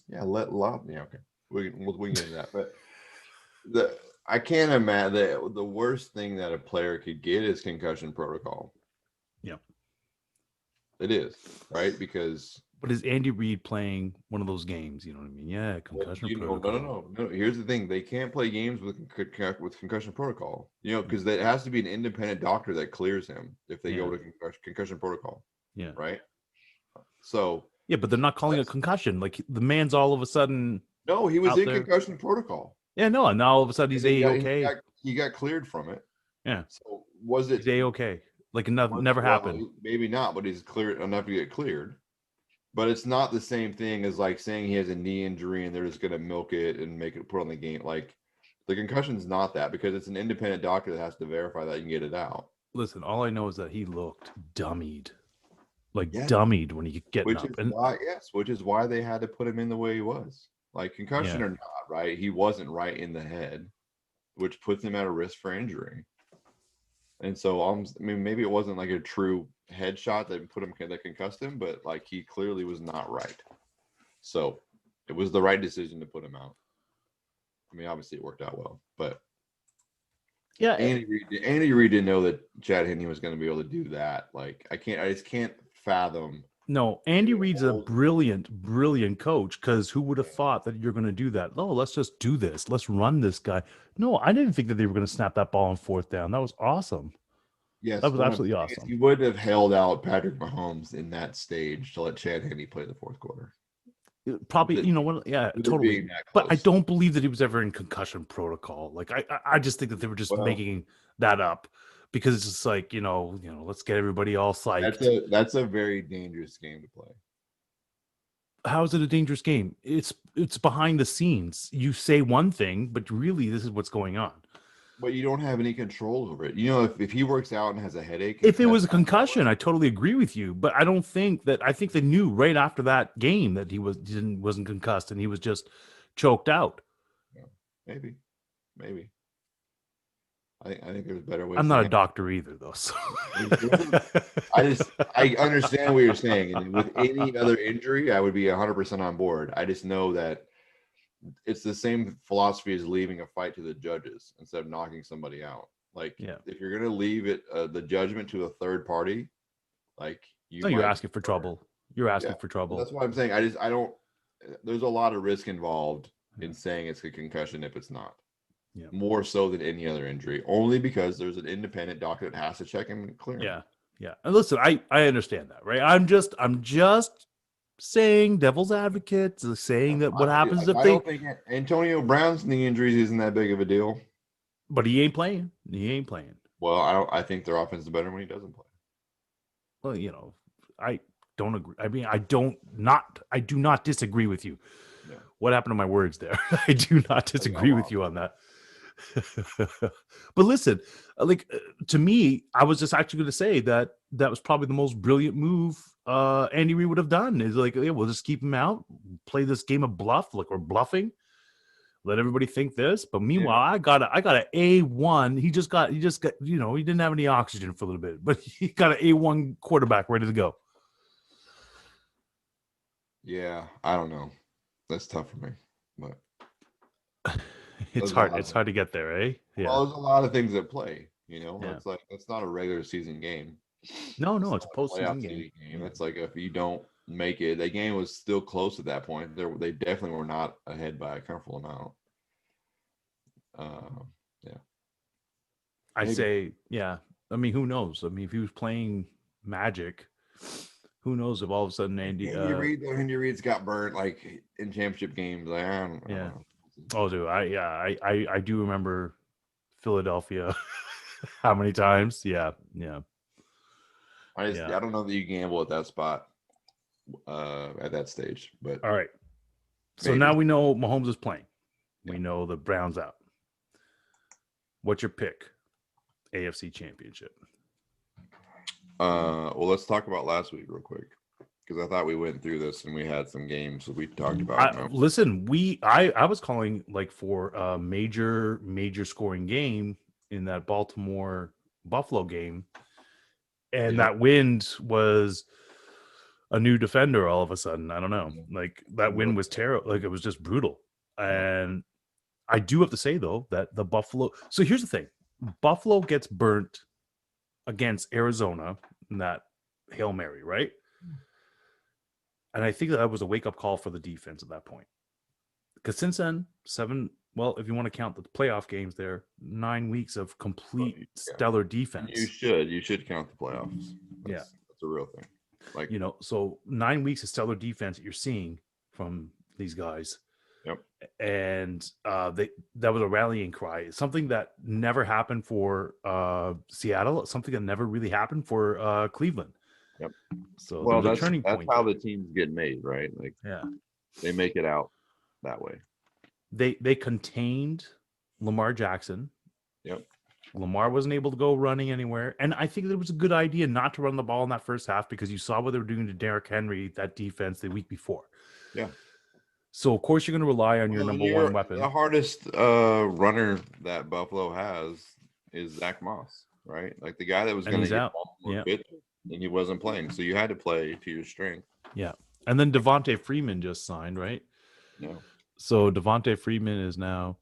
Yeah, okay. We can get into that. But I can't imagine that the worst thing that a player could get is concussion protocol. Yeah. It is, right? But is Andy Reid playing one of those games? You know what I mean? Yeah, concussion protocol. No. Here's the thing: they can't play games with concussion protocol. Because it has to be an independent doctor that clears him if they go to concussion protocol. Yeah. Right. So. Yeah, but they're not calling it concussion. Like the man's all of a sudden. No, he was in concussion protocol. Yeah, no, and now all of a sudden he's A-okay. He got cleared from it. Yeah. So was it A-okay? Like never happened. Maybe not, but he's cleared enough to get cleared. But it's not the same thing as like saying he has a knee injury and they're just going to milk it and make it put on the game. Like the concussion's not that because it's an independent doctor that has to verify that you can get it out. Listen, all I know is that he looked dummied, dummied when he get up. Which is why they had to put him in the way he was. Like concussion or not, right? He wasn't right in the head, which puts him at a risk for injury. And so I mean, maybe it wasn't like a true headshot that put him that concussed him, but like he clearly was not right. So it was the right decision to put him out. I mean, obviously it worked out well, but yeah, Andy Reid didn't know that Chad Henne was going to be able to do that. Like I just can't fathom. No, Andy Reid's a brilliant coach, because who would have thought that you're going to do that? Oh, let's just do this. Let's run this guy. No, I didn't think that they were going to snap that ball on fourth down. That was awesome. Yes, that was absolutely awesome. He would have held out Patrick Mahomes in that stage to let Chad Henne play the fourth quarter. Probably, yeah, totally. But I don't believe that he was ever in concussion protocol. Like I just think that they were just making that up, because it's just like, let's get everybody all psyched. That's a very dangerous game to play. How is it a dangerous game? It's behind the scenes. You say one thing, but really this is what's going on. But you don't have any control over it. If he works out and has a headache. If it was a concussion, I totally agree with you. But I don't think that. I think they knew right after that game that he wasn't concussed and he was just choked out. Yeah, maybe. I think there's better ways. I'm not a doctor either, though. So. I understand what you're saying. And with any other injury, I would be 100% on board. I just know that it's the same philosophy as leaving a fight to the judges instead of knocking somebody out. Like, if you're going to leave it the judgment to a third party, like you're asking for trouble. You're asking for trouble. That's why I'm saying I don't. There's a lot of risk involved in saying it's a concussion if it's not. Yeah. More so than any other injury, only because there's an independent doctor that has to check him and clear him. Yeah. And listen, I understand that, right? I'm just saying, devil's advocate, saying that what happens if I don't think Antonio Brown's knee injuries isn't that big of a deal. But he ain't playing. Well, I think their offense is better when he doesn't play. Well, I don't agree. I mean, I do not disagree with you. Yeah. What happened to my words there? I do not disagree with you on that. But listen, to me, I was just actually going to say that was probably the most brilliant move Andy Reid would have done. Is like, we'll just keep him out, play this game of bluff, like we're bluffing, let everybody think this. But meanwhile, I got an A1. He just got, he didn't have any oxygen for a little bit, but he got an A1 quarterback ready to go. Yeah, I don't know. That's tough for me, but it's hard. It's hard to get there, eh? Yeah. Well, there's a lot of things at play. It's like it's not a regular season game. No, it's a postseason game. It's like if you don't make it, the game was still close at that point. They definitely were not ahead by a comfortable amount. I'd say, I mean, who knows? I mean, if he was playing Magic, who knows if all of a sudden Andy Reid's got burnt like in championship games. Like, I don't know. Oh, dude, I do remember Philadelphia. How many times? Yeah. I don't know that you gamble at that spot at that stage, but all right. So now we know Mahomes is playing. We know the Browns out. What's your pick? AFC Championship. Well, let's talk about last week real quick, because I thought we went through this and we had some games that we talked about. Listen, I was calling like for a major scoring game in that Baltimore Buffalo game, and that wind was a new defender all of a sudden. I don't know, like that wind was terrible. Like it was just brutal. And I do have to say though that the Buffalo. So here's the thing: Buffalo gets burnt against Arizona in that Hail Mary, right? And I think that was a wake-up call for the defense at that point. Because since then, if you want to count the playoff games there, 9 weeks of complete stellar defense. You should count the playoffs. That's a real thing. Like, so 9 weeks of stellar defense that you're seeing from these guys. Yep. And that was a rallying cry. Something that never happened for Seattle. Something that never really happened for Cleveland. Yep. So that's turning point. That's how the teams get made, right? Like, they make it out that way. They contained Lamar Jackson. Yep. Lamar wasn't able to go running anywhere, and I think it was a good idea not to run the ball in that first half because you saw what they were doing to Derrick Henry, that defense, the week before. Yeah. So of course you're going to rely on your Well, number one weapon. The hardest runner that Buffalo has is Zach Moss, right? Like the guy that was And going to he's get out. Baltimore fit, and he wasn't playing, so you had to play to your strength. Yeah, and then Devontae Freeman just signed, right? Yeah. So Devontae Freeman is now,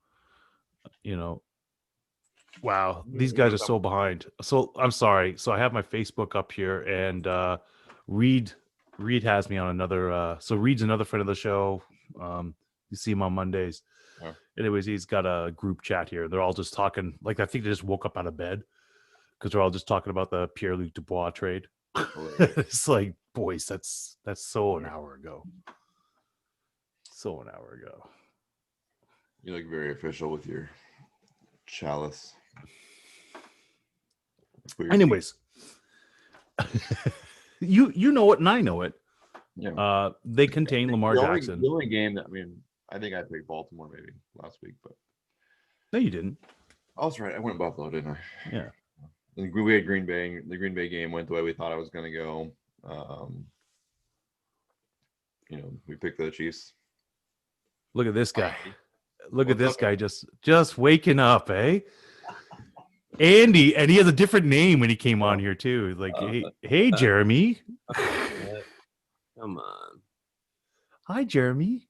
wow, these guys are so behind. So I'm sorry. So I have my Facebook up here, and Reed has me on another. So Reed's another friend of the show. You see him on Mondays. Yeah. Anyways, he's got a group chat here. They're all just talking. Like I think they just woke up out of bed because they're all just talking about the Pierre-Luc Dubois trade. It's like, boys, that's so an hour ago. So an hour ago. You look very official with your chalice. Anyways, you know it and I know it. Yeah. They contain Lamar Jackson. The only game that I think I picked Baltimore maybe last week, but no, you didn't. I was right. I went Buffalo, didn't I? Yeah. We had Green Bay. The Green Bay game went the way we thought it was going to go. We picked the Chiefs. Look at this guy. Look at this guy just waking up, eh? Andy, and he has a different name when he came on here too. Like, hey, Jeremy. Come on. Hi, Jeremy.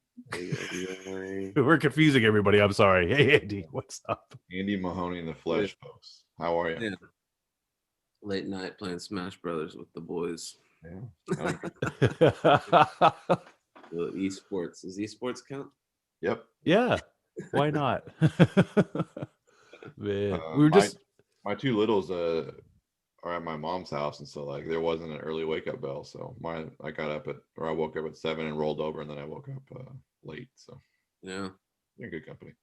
We're confusing everybody. I'm sorry. Hey, Andy, what's up? Andy Mahoney in the flesh, folks. How are you? Yeah. Late night playing Smash Brothers with the boys. Yeah. Esports. Does esports count? Yep. Yeah. Why not? Man, we were my two littles are at my mom's house, and so like there wasn't an early wake up bell, so I woke up at 7 and rolled over, and then I woke up late. So yeah, you're good company.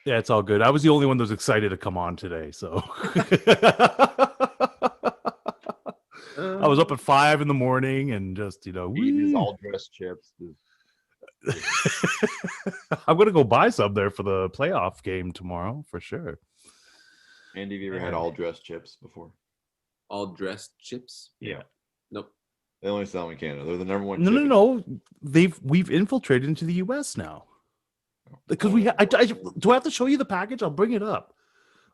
Yeah, it's all good. I was the only one that was excited to come on today, so I was up at 5 a.m. and just eating all dressed chips. I'm gonna go buy some there for the playoff game tomorrow for sure. Andy, have you ever had all dressed chips before? All dressed chips? Yeah. Nope. They only sell them in Canada. They're the number one. No. We've infiltrated into the U.S. now. Because do I have to show you the package? I'll bring it up.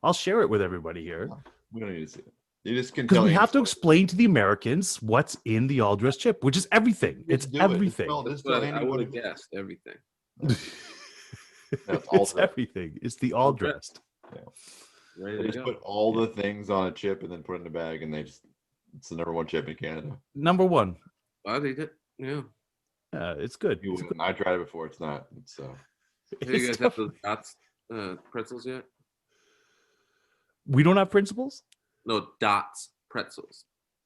I'll share it with everybody here. We don't need to see it. You just can because we have to explain to the Americans what's in the all dress chip, which is everything. It's everything. I would have guessed everything. It's everything. It's the all dressed. Yeah. They just put all the things on a chip and then put it in a bag, and it's the number one chip in Canada. Number one. I think it. Yeah. It's good. I tried it before. It's not. It's Have you guys have those Dots pretzels yet? We don't have principles? No, Dots pretzels.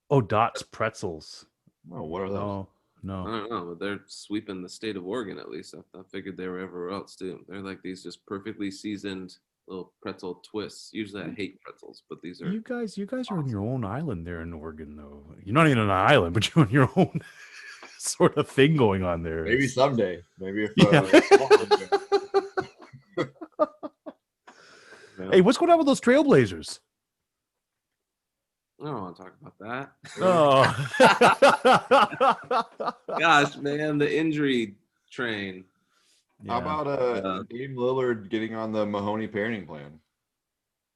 Oh, Dots pretzels. Oh, what are those? No. I don't know, but they're sweeping the state of Oregon at least. I figured they were everywhere else too. They're like these just perfectly seasoned little pretzel twists. Usually I hate pretzels, but these are. You guys are on your own island there in Oregon, though. You're not even on an island, but you're on your own sort of thing going on there. Maybe someday. Maybe if. Hey, what's going on with those Trailblazers? I don't want to talk about that. Oh, gosh, man, the injury train. How about Dame Lillard getting on the Mahoney parenting plan?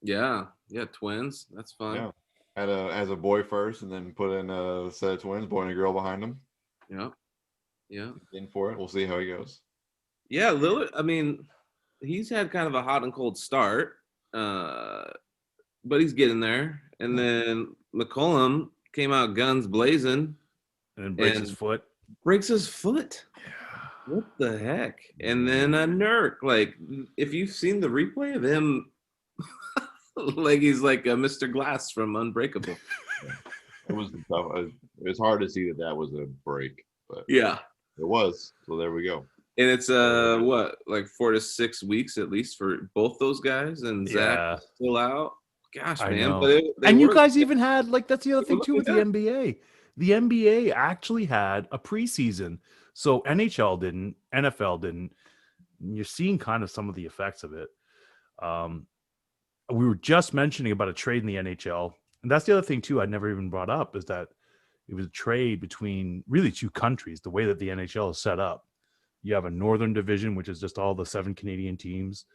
Yeah, twins. That's fun. Yeah, as a boy first, and then put in a set of twins, boy and a girl behind him. Yeah. In for it. We'll see how he goes. Yeah, Lillard. I mean, he's had kind of a hot and cold start, but he's getting there. And then McCollum came out guns blazing, and then breaks his foot. What the heck? And then Nurk, like, if you've seen the replay of him, like he's like Mr. Glass from Unbreakable. It was tough. It was hard to see that was a break, but yeah, it was. So there we go. And it's like 4 to 6 weeks at least for both those guys, and Zach still out. Gosh, man! But you guys even had that's the other thing too with the NBA. The NBA actually had a preseason, so NHL didn't, NFL didn't. You're seeing kind of some of the effects of it. We were just mentioning about a trade in the NHL, and that's the other thing too. I never even brought up is that it was a trade between really two countries. The way that the NHL is set up, You have a Northern Division, which is just all the 7 Canadian teams,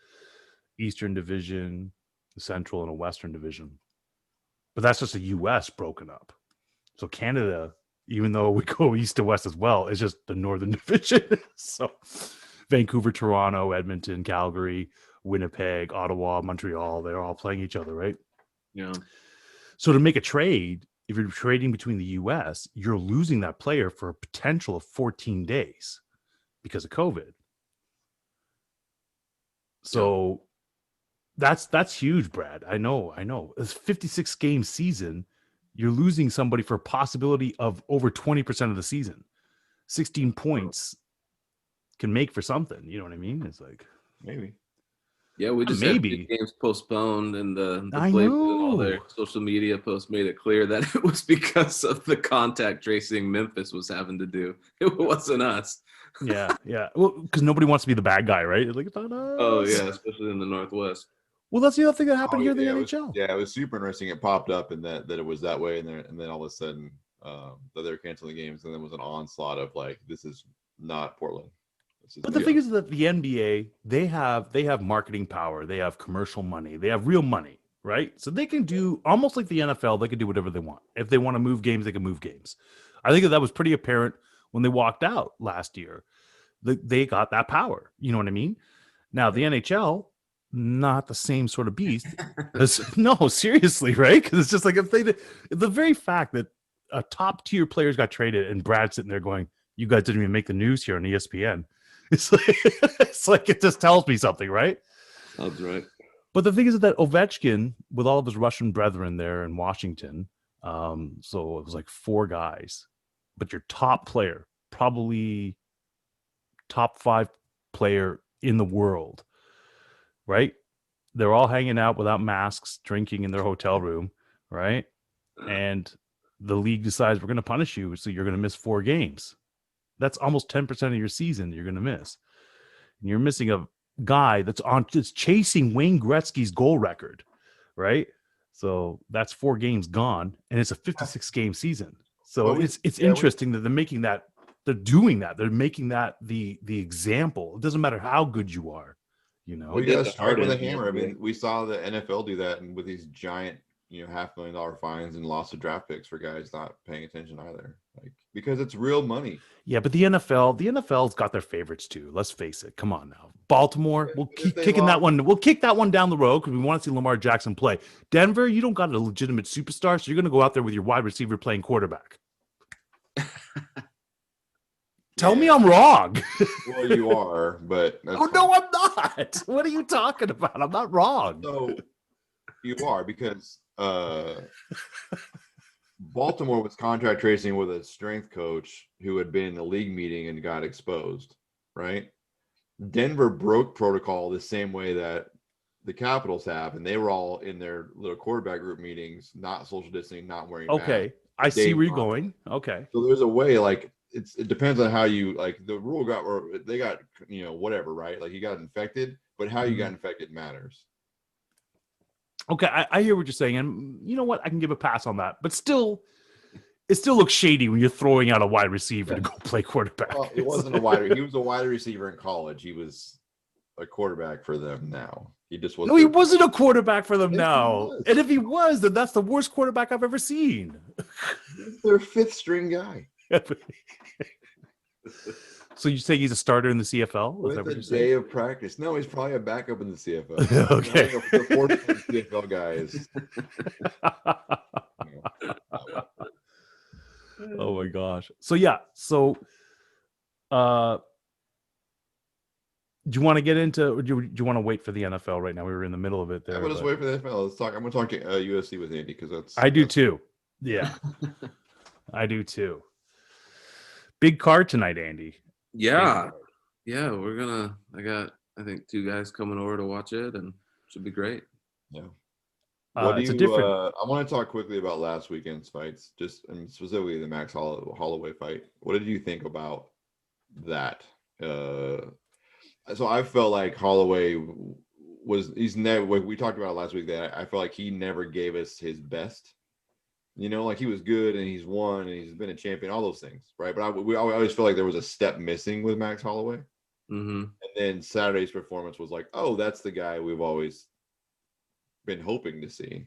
Eastern Division, the Central, and a Western Division. But that's just the U.S. broken up. So Canada, even though we go east to west as well, is just the Northern Division. So Vancouver, Toronto, Edmonton, Calgary, Winnipeg, Ottawa, Montreal, they're all playing each other, right? Yeah. So to make a trade, if you're trading between the U.S., you're losing that player for a potential of 14 days because of COVID. So that's huge, Brad. I know. It's 56 game season. You're losing somebody for a possibility of over 20% of the season. 16 points can make for something. You know what I mean? It's like Maybe. Yeah, we just had 2 games postponed, and the Blazers and all their social media posts made it clear that it was because of the contact tracing Memphis was having to do. It wasn't us. Yeah. Well, because nobody wants to be the bad guy, right? Like, it's not us. Oh yeah, especially in the Northwest. Well, that's the other thing that happened here in the NHL. It was super interesting. It popped up and that it was that way, and then all of a sudden that they were canceling games, and then was an onslaught of like, this is not Portland. But the thing is that the NBA, they have marketing power, they have commercial money, they have real money, right? So they can do almost like the NFL. They can do whatever they want. If they want to move games, they can move games. I think that was pretty apparent when they walked out last year. They got that power. You know what I mean? Now the NHL, not the same sort of beast. No, seriously, right? Because it's just like if the very fact that a top tier players got traded and Brad's sitting there going, "You guys didn't even make the news here on ESPN." It's like it just tells me something, right? That's right. But the thing is that Ovechkin, with all of his Russian brethren there in Washington, so it was like 4 guys, but your top player, probably top 5 player in the world, right? They're all hanging out without masks, drinking in their hotel room, right? And the league decides we're going to punish you, so you're going to miss 4 games. That's almost 10% of your season you're going to miss. And you're missing a guy that's chasing Wayne Gretzky's goal record, right? So that's 4 games gone, and it's a 56 game season. So it's interesting that they're making that, they're doing that. They're making that the example. It doesn't matter how good you are, you know. Well, you got to start with a hammer. I mean, we saw the NFL do that, and with these giant, $500,000 fines and loss of draft picks for guys not paying attention either. Like, because it's real money. Yeah, but the NFL's got their favorites too. Let's face it. Come on now, Baltimore. We'll keep kicking that one. We'll kick that one down the road because we want to see Lamar Jackson play. Denver, you don't got a legitimate superstar, so you're going to go out there with your wide receiver playing quarterback. Tell me I'm wrong. Well, you are, but no, I'm not. What are you talking about? I'm not wrong. So you are, because Baltimore was contract tracing with a strength coach who had been in the league meeting and got exposed, right? Denver broke protocol the same way that the Capitals have, and they were all in their little quarterback group meetings, not social distancing, not wearing masks. Okay, I see where you're going. Okay. So there's a way, like, it depends on how you, like, the rule got, or they got, whatever, right? Like, you got infected, but how you got infected matters. Okay, I hear what you're saying, and you know what? I can give a pass on that, but still, it still looks shady when you're throwing out a wide receiver to go play quarterback. Well, it wasn't a wide. He was a wide receiver in college. He was a quarterback for them now. He just wasn't. No, he wasn't a quarterback for them now. And if he was, then that's the worst quarterback I've ever seen. He's their 5th string guy. So you say he's a starter in the CFL? With a day of practice. No, he's probably a backup in the CFL. Okay. The 4th CFL guy is. Oh my gosh. So yeah. So do you want to get into, or do you want to wait for the NFL right now? We were in the middle of it there. I'm going to wait for the NFL. Let's talk. I'm going to talk UFC with Andy, because that's. I do too. Yeah. I do too. Big card tonight, Andy. Yeah. Yeah, I got, I think, 2 guys coming over to watch it, and it should be great. Yeah. It's a different. I want to talk quickly about last weekend's fights, and specifically the Max Holloway fight. What did you think about that? So I felt like Holloway he's never. We talked about it last week, that I feel like he never gave us his best. Like, he was good and he's won and he's been a champion, all those things, right? But we always feel like there was a step missing with Max Holloway. Mm-hmm. And then Saturday's performance was like, oh, that's the guy we've always been hoping to see.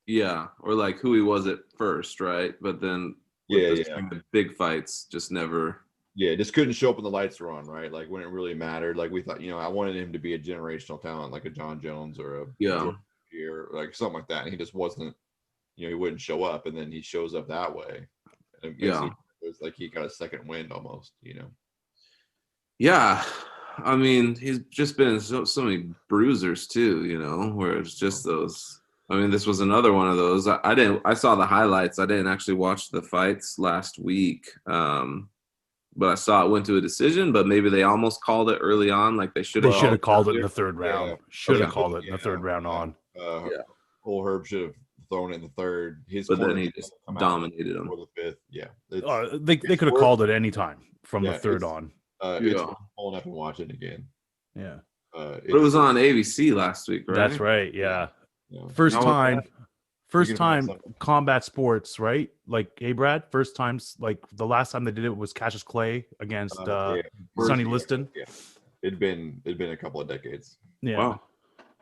Yeah, or like who he was at first, right? But then with the big fights, just never. Yeah, just couldn't show up when the lights were on, right? Like when it really mattered. Like we thought, I wanted him to be a generational talent, like a John Jones or a Jordan Pierre, like something like that. And he just wasn't. He wouldn't show up, and then he shows up that way. And it was like he got a second wind almost. Yeah, I mean, he's just been so many bruisers too. Where it's just those. I mean, this was another one of those. I saw the highlights. I didn't actually watch the fights last week. But I saw it went to a decision, but maybe they almost called it early on. Like they should have called it in the third round. Yeah. Should have called it in the third round on. Old Herb should have thrown it in the third. But then he just dominated him. For the fifth. Yeah. They could have called it any time from the third on. It's pulling up and watching again. Yeah. But it was on ABC last week, right? That's right. Yeah. First time combat sports, right? Like, hey, Brad, first times, like the last time they did it was Cassius Clay against Sonny Liston. Yeah. It'd been a couple of decades. Yeah. Wow.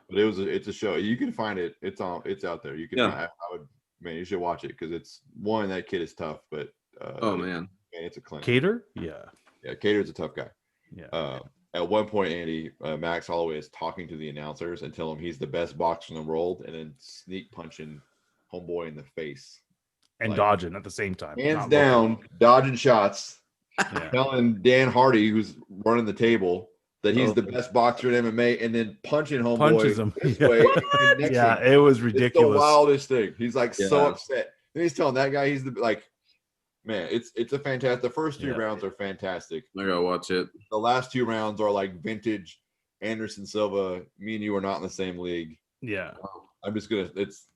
But it's a show. You can find it. It's out there. You can you should watch it because it's one, that kid is tough, but man, it's a clinic. Cater? Yeah. Yeah, Cater's a tough guy. Yeah. At one point, Andy, Max Holloway is talking to the announcers and telling him he's the best boxer in the world, and then sneak punching homeboy in the face. And dodging at the same time. Hands down, dodging shots. Telling Dan Hardy, who's running the table, that he's the best boxer in MMA, and then punching homeboy punches him this way. It was ridiculous. It's the wildest thing. He's like so upset. And he's telling that guy he's man, it's a fantastic. The first 2 rounds are fantastic. I gotta watch it. The last 2 rounds are like vintage Anderson Silva. Me and you are not in the same league. Yeah. I'm just gonna. It's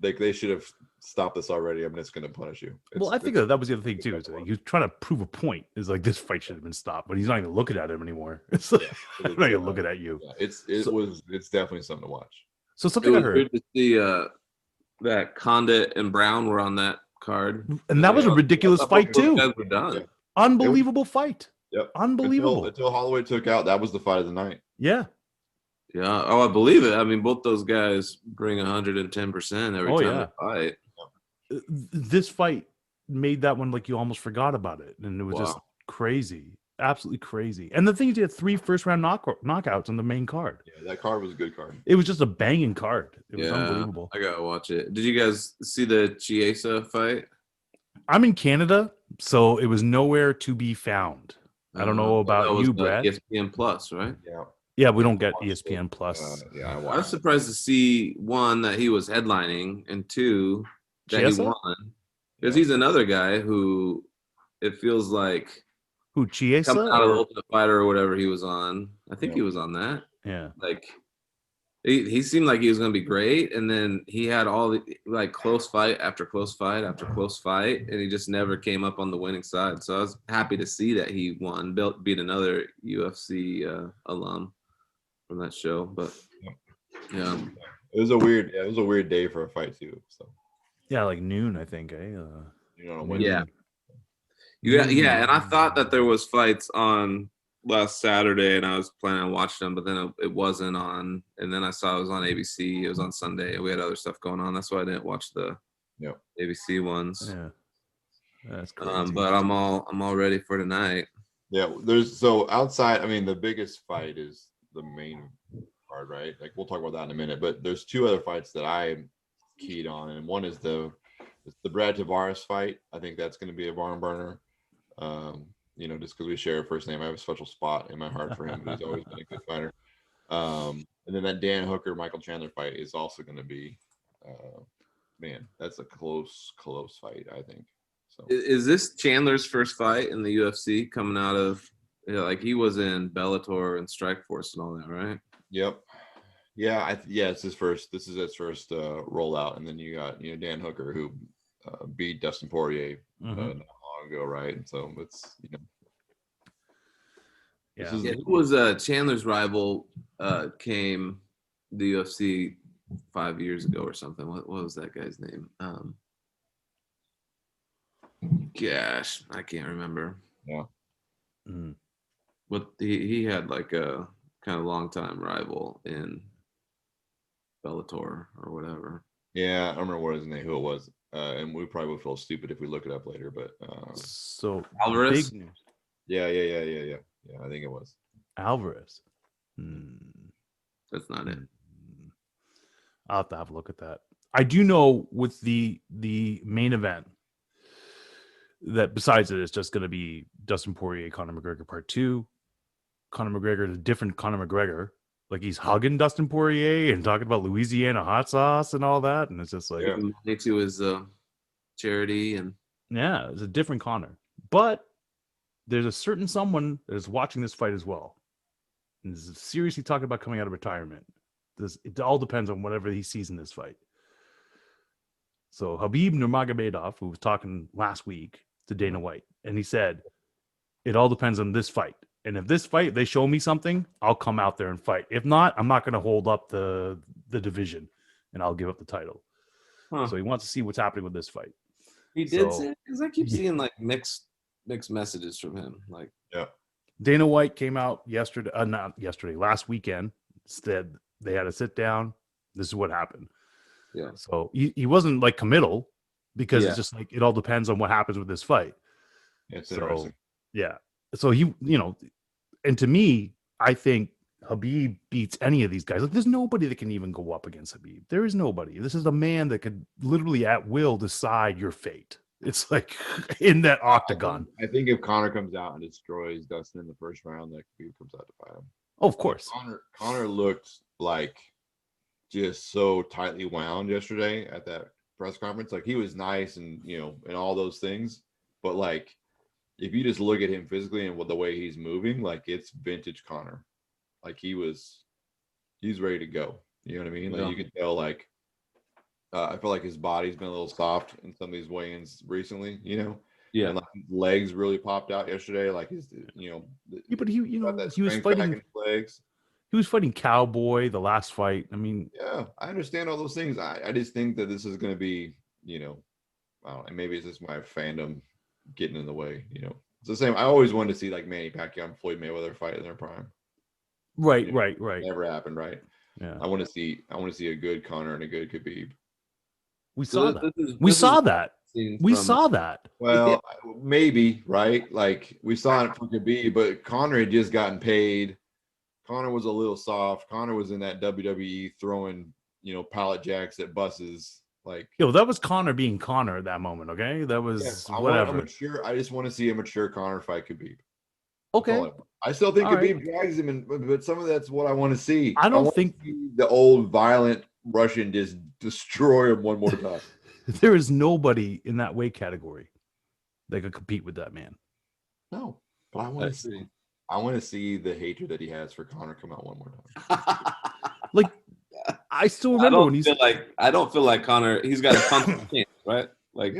they should have stopped this already. I'm just gonna punish you. I think that was the other thing too. Is he was trying to prove a point. Is like, this fight should have been stopped, but he's not even looking at him anymore. It's like, I'm not even looking at you. Yeah, it's definitely something to watch. So something I heard. Good to see that Condit and Brown were on that card, and that was a ridiculous fight too. Were done. Unbelievable fight. Yep. Unbelievable. Until Holloway took out, that was the fight of the night. Yeah. Yeah. Oh, I believe it. I mean, both those guys bring 110% every time they fight. This fight made that one like you almost forgot about it, and it was just crazy, absolutely crazy. And the thing is, you had 3 first-round knockouts on the main card. Yeah, that card was a good card. It was just a banging card. It was unbelievable. I gotta watch it. Did you guys see the Chiesa fight? I'm in Canada, so it was nowhere to be found. I don't know about you, Brad. ESPN Plus, right? Yeah. Yeah, we don't get ESPN Plus. I was surprised to see, 1, that he was headlining, and 2, that Chiesa? he won. Because he's another guy who it feels like Chiesa? Coming out of Ultimate Fighter or whatever he was on. I think he was on that. Yeah. Like he seemed like he was going to be great, and then he had all the close fight after close fight after close fight, and he just never came up on the winning side. So I was happy to see that he won, beat another UFC alum from that show. But yeah, it was a weird day for a fight too. So yeah, like noon, I think. Yeah, and I thought that there was fights on last Saturday, and I was planning on watching them, but then it wasn't on. And then I saw it was on ABC. It was on Sunday, and we had other stuff going on. That's why I didn't watch the ABC ones. Yeah, that's crazy. But I'm all ready for tonight. Yeah, outside. I mean, the biggest fight is the main card, right? Like we'll talk about that in a minute. But there's 2 other fights that I'm keyed on, and one is the Brad Tavares fight. I think that's going to be a barn burner. Just because we share a first name, I have a special spot in my heart for him. He's always been a good fighter. And then that Dan Hooker Michael Chandler fight is also going to be, that's a close fight, I think. So is this Chandler's first fight in the UFC coming out of he was in Bellator and Strikeforce and all that, right? Yep. Yeah, it's his first. This is his first rollout, and then you got Dan Hooker who beat Dustin Poirier not long ago, right? And so it's who was Chandler's rival? Came the UFC 5 years ago or something. What was that guy's name? Gosh, I can't remember. Yeah. But he had like a kind of long time rival in Bellator or whatever. Yeah, I don't remember who it was. And we probably would feel stupid if we look it up later, but So Alvarez? big news. Yeah, I think it was Alvarez. That's not it. I'll have to have a look at that. I do know with the main event that besides it, it's just going to be Dustin Poirier, Conor McGregor Part 2. Conor McGregor is a different Conor McGregor. Like he's hugging Dustin Poirier and talking about Louisiana hot sauce and all that, and it's just like money to his charity and it's a different Conor. But there's a certain someone that is watching this fight as well, and is seriously talking about coming out of retirement. It all depends on whatever he sees in this fight. So Habib Nurmagomedov, who was talking last week to Dana White, and he said, it all depends on this fight. And if this fight, they show me something, I'll come out there and fight. If not, I'm not going to hold up the division and I'll give up the title. So he wants to see what's happening with this fight. He did say, because I keep seeing like mixed messages from him. Like, Dana White came out last weekend, said they had to sit down. This is what happened. Yeah. So he wasn't like committal because it's just like, it all depends on what happens with this fight. It's interesting. Yeah. So he, and to me, I think Habib beats any of these guys. Like, there's nobody that can even go up against Habib. There is nobody. This is a man that could literally at will decide your fate. It's like in that octagon. I think if Conor comes out and destroys Dustin in the first round, that Habib comes out to fight him. Oh, of course. Conor looked like just so tightly wound yesterday at that press conference. Like he was nice and and all those things, but like if you just look at him physically and the way he's moving, like it's vintage Conor. Like he's ready to go. You know what I mean? Like you can tell. Like I feel like his body's been a little soft in some of these weigh-ins recently. Yeah. And like his legs really popped out yesterday. Like his, but he was fighting legs. He was fighting Cowboy the last fight. I mean, yeah, I understand all those things. I just think that this is going to be, I don't know, and maybe it's just my fandom getting in the way. It's the same. I always wanted to see like Manny Pacquiao and Floyd Mayweather fight in their prime. Right. Never happened, right? Yeah. I want to see a good Conor and a good Khabib. We saw that. We saw that. Well, maybe, right? Like we saw it from Khabib, but Conor had just gotten paid. Conor was a little soft. Conor was in that WWE throwing, pallet jacks at buses. Like, that was Conor being Conor at that moment. Okay, that was whatever. I just want to see a mature Conor fight Khabib. Okay. I still think Khabib drags him, but some of that's what I want to see. I don't think the old violent Russian just destroy him one more time. There is nobody in that weight category that could compete with that man. No, but I want to see. I want to see the hatred that he has for Conor come out one more time. Like, I still remember when I don't feel like Conor. He's got a punch chance, right? Like,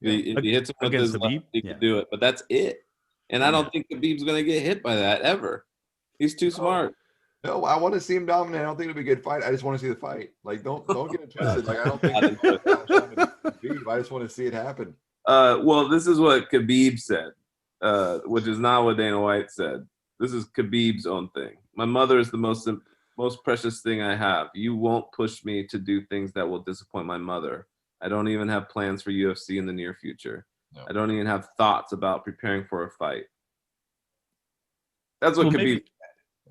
if he hits him with his left, he can do it. But that's it. And I don't think Khabib's going to get hit by that ever. He's too smart. No, I want to see him dominate. I don't think it'll be a good fight. I just want to see the fight. Like, don't get it twisted. Like, I don't think Khabib. I just want to see it happen. Well, this is what Khabib said, which is not what Dana White said. This is Khabib's own thing. My mother is the most precious thing I have. You won't push me to do things that will disappoint my mother. I don't even have plans for UFC in the near future. No. I don't even have thoughts about preparing for a fight. That's what Khabib.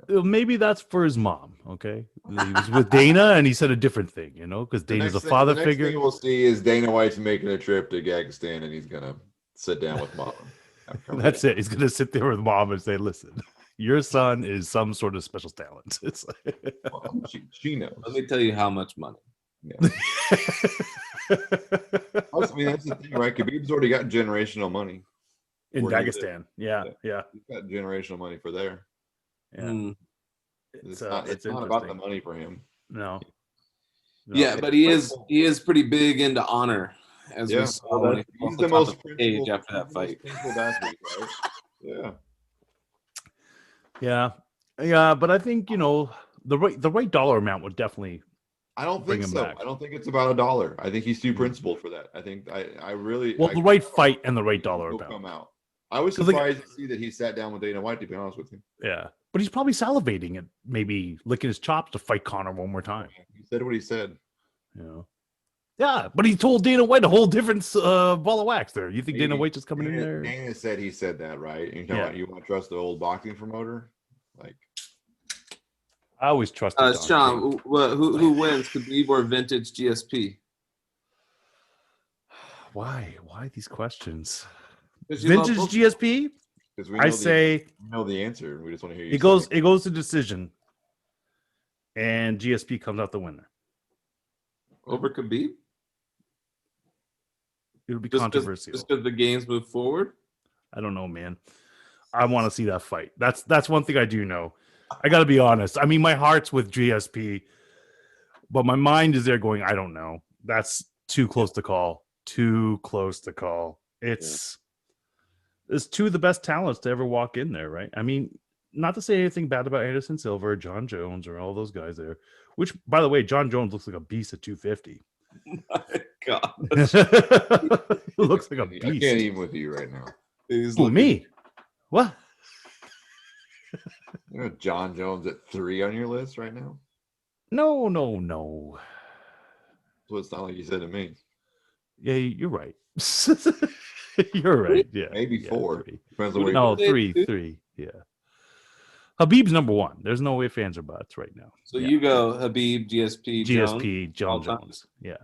Maybe that's for his mom. Okay, he was with Dana, and he said a different thing. Because Dana's a father figure. The next thing we'll see is Dana White's making a trip to Dagestan, and he's gonna sit down with mom. That's it. He's gonna sit there with mom and say, "Listen, your son is some sort of special talent." It's like, she knows. Let me tell you how much money. Yeah. I mean, that's the thing, right? Khabib's already got generational money in Dagestan. Yeah. He's got generational money for there. Yeah. It's not about the money for him. No. Yeah, but he is pretty big into honor. As we saw, he's the most age after that fight. Athlete, right? Yeah. But I think the right dollar amount would definitely. I don't think so. Back. I don't think it's about $1. I think he's too principled for that. I think I really the right fight and the right dollar amount. Come out. I was surprised to see that he sat down with Dana White, to be honest with you. Yeah. But he's probably salivating at maybe licking his chops to fight Conor one more time. He said what he said. You know? Yeah, but he told Dana White a whole different ball of wax there. You think Dana White just coming in there? Dana said he said that, right? And you want to trust the old boxing promoter? Like, I always trust Sean, who wins, Khabib or vintage GSP? Why these questions? Vintage GSP? I say we know the answer. We just want to hear you. It goes to decision, and GSP comes out the winner over Khabib. It'll be controversial. Just because the games move forward. I don't know, man. I want to see that fight. That's one thing I do know. I got to be honest. I mean, my heart's with GSP, but my mind is there going, I don't know. That's too close to call. Too close to call. It's two of the best talents to ever walk in there, right? I mean, not to say anything bad about Anderson Silva or John Jones or all those guys there, which, by the way, John Jones looks like a beast at 250. My God. He looks like a beast. I can't even with you right now. Me? What? You know John Jones at 3 on your list right now? No. That's what it sounded like you said to me. Yeah, you're right. You're right. Yeah. Maybe 4. Depends on no, 3. Yeah. Habib's number 1. There's no way fans are buts right now. So you go Habib, GSP, Jones. Yeah.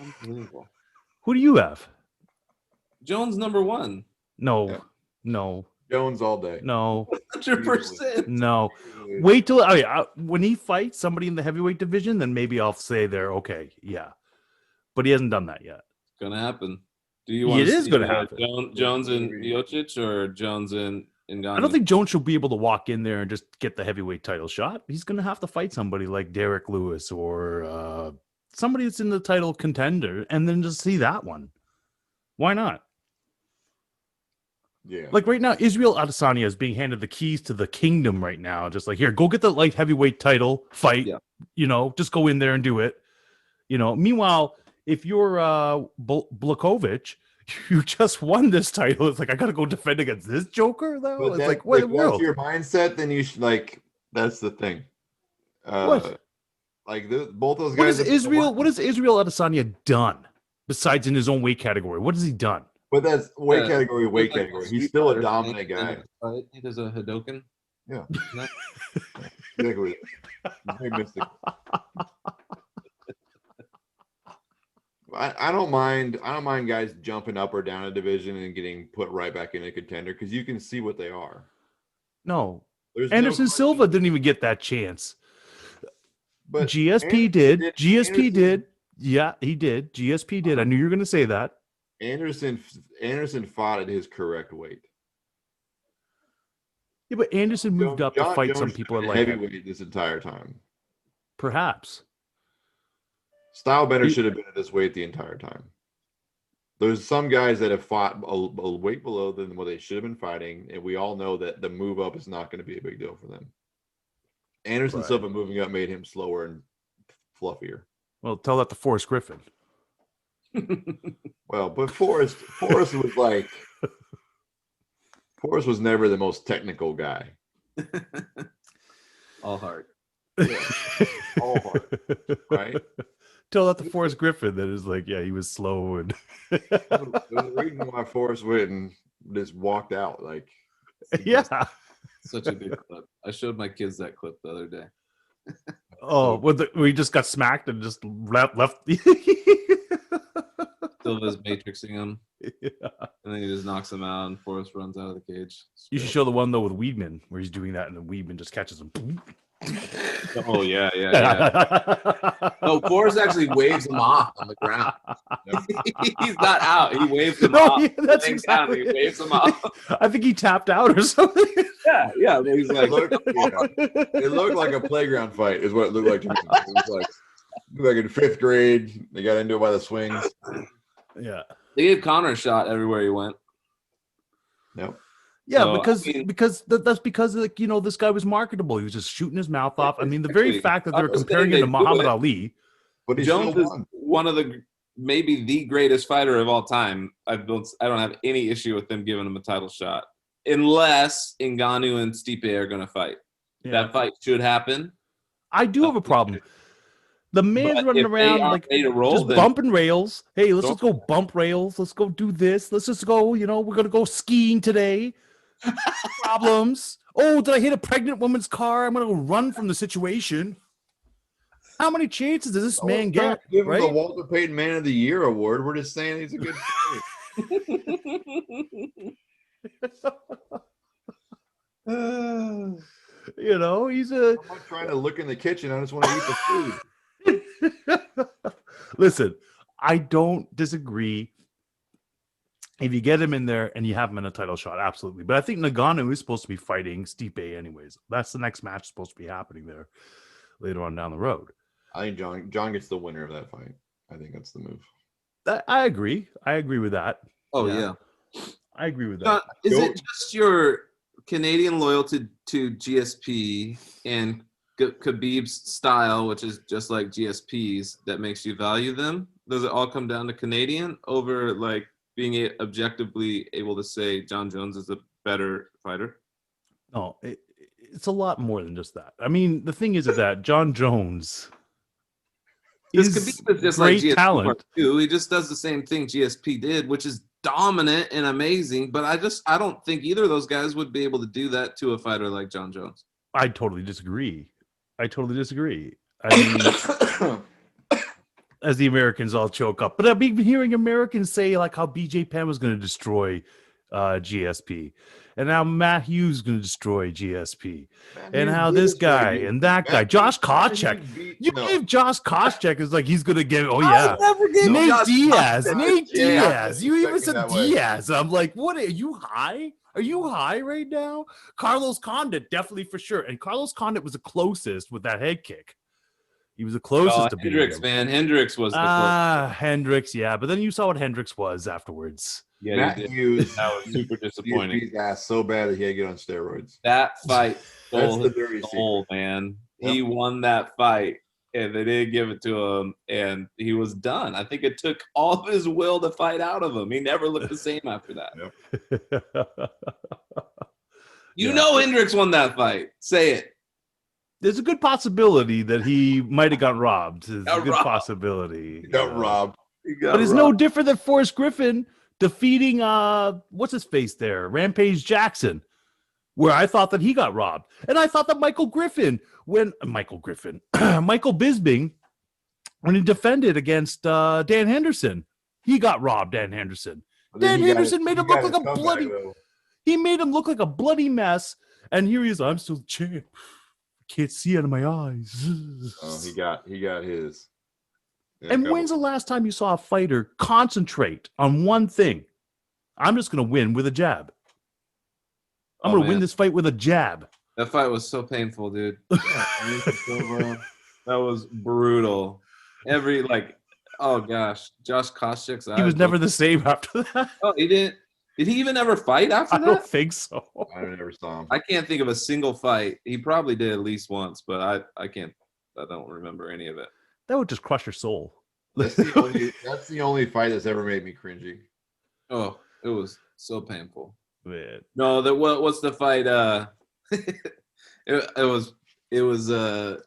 Unbelievable. Who do you have? Jones number 1. No. Jones all day. No. 100%. No. Wait till when he fights somebody in the heavyweight division, then maybe I'll say they're okay. Yeah. But he hasn't done that yet. It's gonna happen. Do you want? It is going to happen. Jones and Miocic or Jones and Ngannou? I don't think Jones should be able to walk in there and just get the heavyweight title shot. He's going to have to fight somebody like Derek Lewis or somebody that's in the title contender, and then just see that one. Why not? Yeah. Like right now, Israel Adesanya is being handed the keys to the kingdom right now. Just like, here, go get the light heavyweight title fight. Yeah. You know, just go in there and do it. You know, meanwhile, if you're Blachowicz, you just won this title. It's like, I got to go defend against this joker, though. But it's like, what in the world? That's your mindset, then you should, like, that's the thing. What? Like, both those guys. What has Israel Adesanya done besides in his own weight category? What has he done? But that's weight category. He's still a dominant guy. He does a Hadoken. Yeah. Exactly. Very mystical. I don't mind guys jumping up or down a division and getting put right back in a contender because you can see what they are. No. Anderson Silva didn't even get that chance. But GSP did. GSP did. Yeah, he did. GSP did. I knew you were going to say that. Anderson fought at his correct weight. Yeah, but Anderson moved up to fight some people at like heavyweight this entire time. Perhaps. Stylebender should have been at this weight the entire time. There's some guys that have fought a weight below than what they should have been fighting, and we all know that the move up is not going to be a big deal for them. Anderson Silva moving up made him slower and fluffier. Well, tell that to Forrest Griffin. Well, but Forrest was like Forrest was never the most technical guy. All heart. Yeah. All heart. Right? Tell that to Forrest Griffin that is like, yeah, he was slow and there's a reason why Forrest went and just walked out. Like, yeah. Such a good clip. I showed my kids that clip the other day. Oh, we just got smacked and just left. Silva's matrixing him. Yeah. And then he just knocks him out and Forrest runs out of the cage. You should show the one though with Weidman where he's doing that and then Weidman just catches him. Oh yeah. No, Forrest actually waves him off on the ground. He's not out. He waves him off. Yeah, that's exactly. He waves him off. I think he tapped out or something. Yeah. He's like, it looked like a playground fight, is what it looked like to me. It was like in 5th grade. They got into it by the swings. Yeah. They gave Connor a shot everywhere he went. Yep. Yeah, so, because that's because like, you know, this guy was marketable. He was just shooting his mouth off. I mean, the very fact that they're comparing him to Muhammad Ali. But Jones is one of the maybe the greatest fighter of all time. I don't have any issue with them giving him a title shot, unless Ngannou and Stipe are going to fight. Yeah. That fight should happen. I do have a problem. The man's running around like just bumping rails. Hey, let's just go bump rails. Let's go do this. Let's just go, we're going to go skiing today. Problems. Oh, did I hit a pregnant woman's car? I'm going to go run from the situation. How many chances does this man get? Give him the Walter Payton Man of the Year award. We're just saying he's a good fighter. He's a. I'm not trying to look in the kitchen. I just want to eat the food. Listen, I don't disagree. If you get him in there and you have him in a title shot, absolutely. But I think Ngannou is supposed to be fighting Stipe anyways. That's the next match supposed to be happening there later on down the road. I think John gets the winner of that fight. I think that's the move. I agree. I agree with that. Oh, yeah. I agree with that. Is it just your Canadian loyalty to GSP and Khabib's style, which is just like GSP's, that makes you value them? Does it all come down to Canadian over like being objectively able to say John Jones is a better fighter? No, it's a lot more than just that. I mean, the thing is that John Jones is just great like talent. He just does the same thing GSP did, which is dominant and amazing. But I don't think either of those guys would be able to do that to a fighter like John Jones. I totally disagree. I mean, as the Americans all choke up, but I've been hearing Americans say like how BJ Penn was going to destroy GSP, and now Matt Hughes is going to destroy GSP, and how this guy and that guy, Josh Koscheck, you gave Josh Koscheck is like he's going to get. Oh yeah, Nate Diaz. You even said Diaz. I'm like, what? Are you high? Are you high right now? Carlos Condit, definitely for sure, and Carlos Condit was the closest with that head kick. He was the closest to Hendricks, man. Hendricks was the closest. Hendricks, yeah. But then you saw what Hendricks was afterwards. Yeah, Matt Hughes. That was super disappointing. His ass so bad that he had to get on steroids. That fight stole his soul, man. Yep. He won that fight, and they didn't give it to him, and he was done. I think it took all of his will to fight out of him. He never looked the same after that. Yep. You know Hendricks won that fight. Say it. There's a good possibility that he might have got robbed. There's a good possibility. He got robbed. But it's no different than Forrest Griffin defeating what's his face there, Rampage Jackson, where I thought that he got robbed. And I thought that Michael Bisping, when he defended against Dan Henderson, he got robbed. Dan Henderson made him look like a bloody. He made him look like a bloody mess. And here he is. I'm still the champ. Can't see out of my eyes. Oh, he got his. Yeah, and when's the last time you saw a fighter concentrate on one thing? I'm just going to win with a jab. I'm going to win this fight with a jab. That fight was so painful, dude. That was brutal. Oh gosh, Josh Koscheck's eyes. He was never the same after that. Oh, he didn't. Did he even ever fight after that? I don't think so. I never saw him. I can't think of a single fight. He probably did at least once, but I don't remember any of it. That would just crush your soul. That's the only fight that's ever made me cringy. Oh, it was so painful. Man. No, what's the fight? It was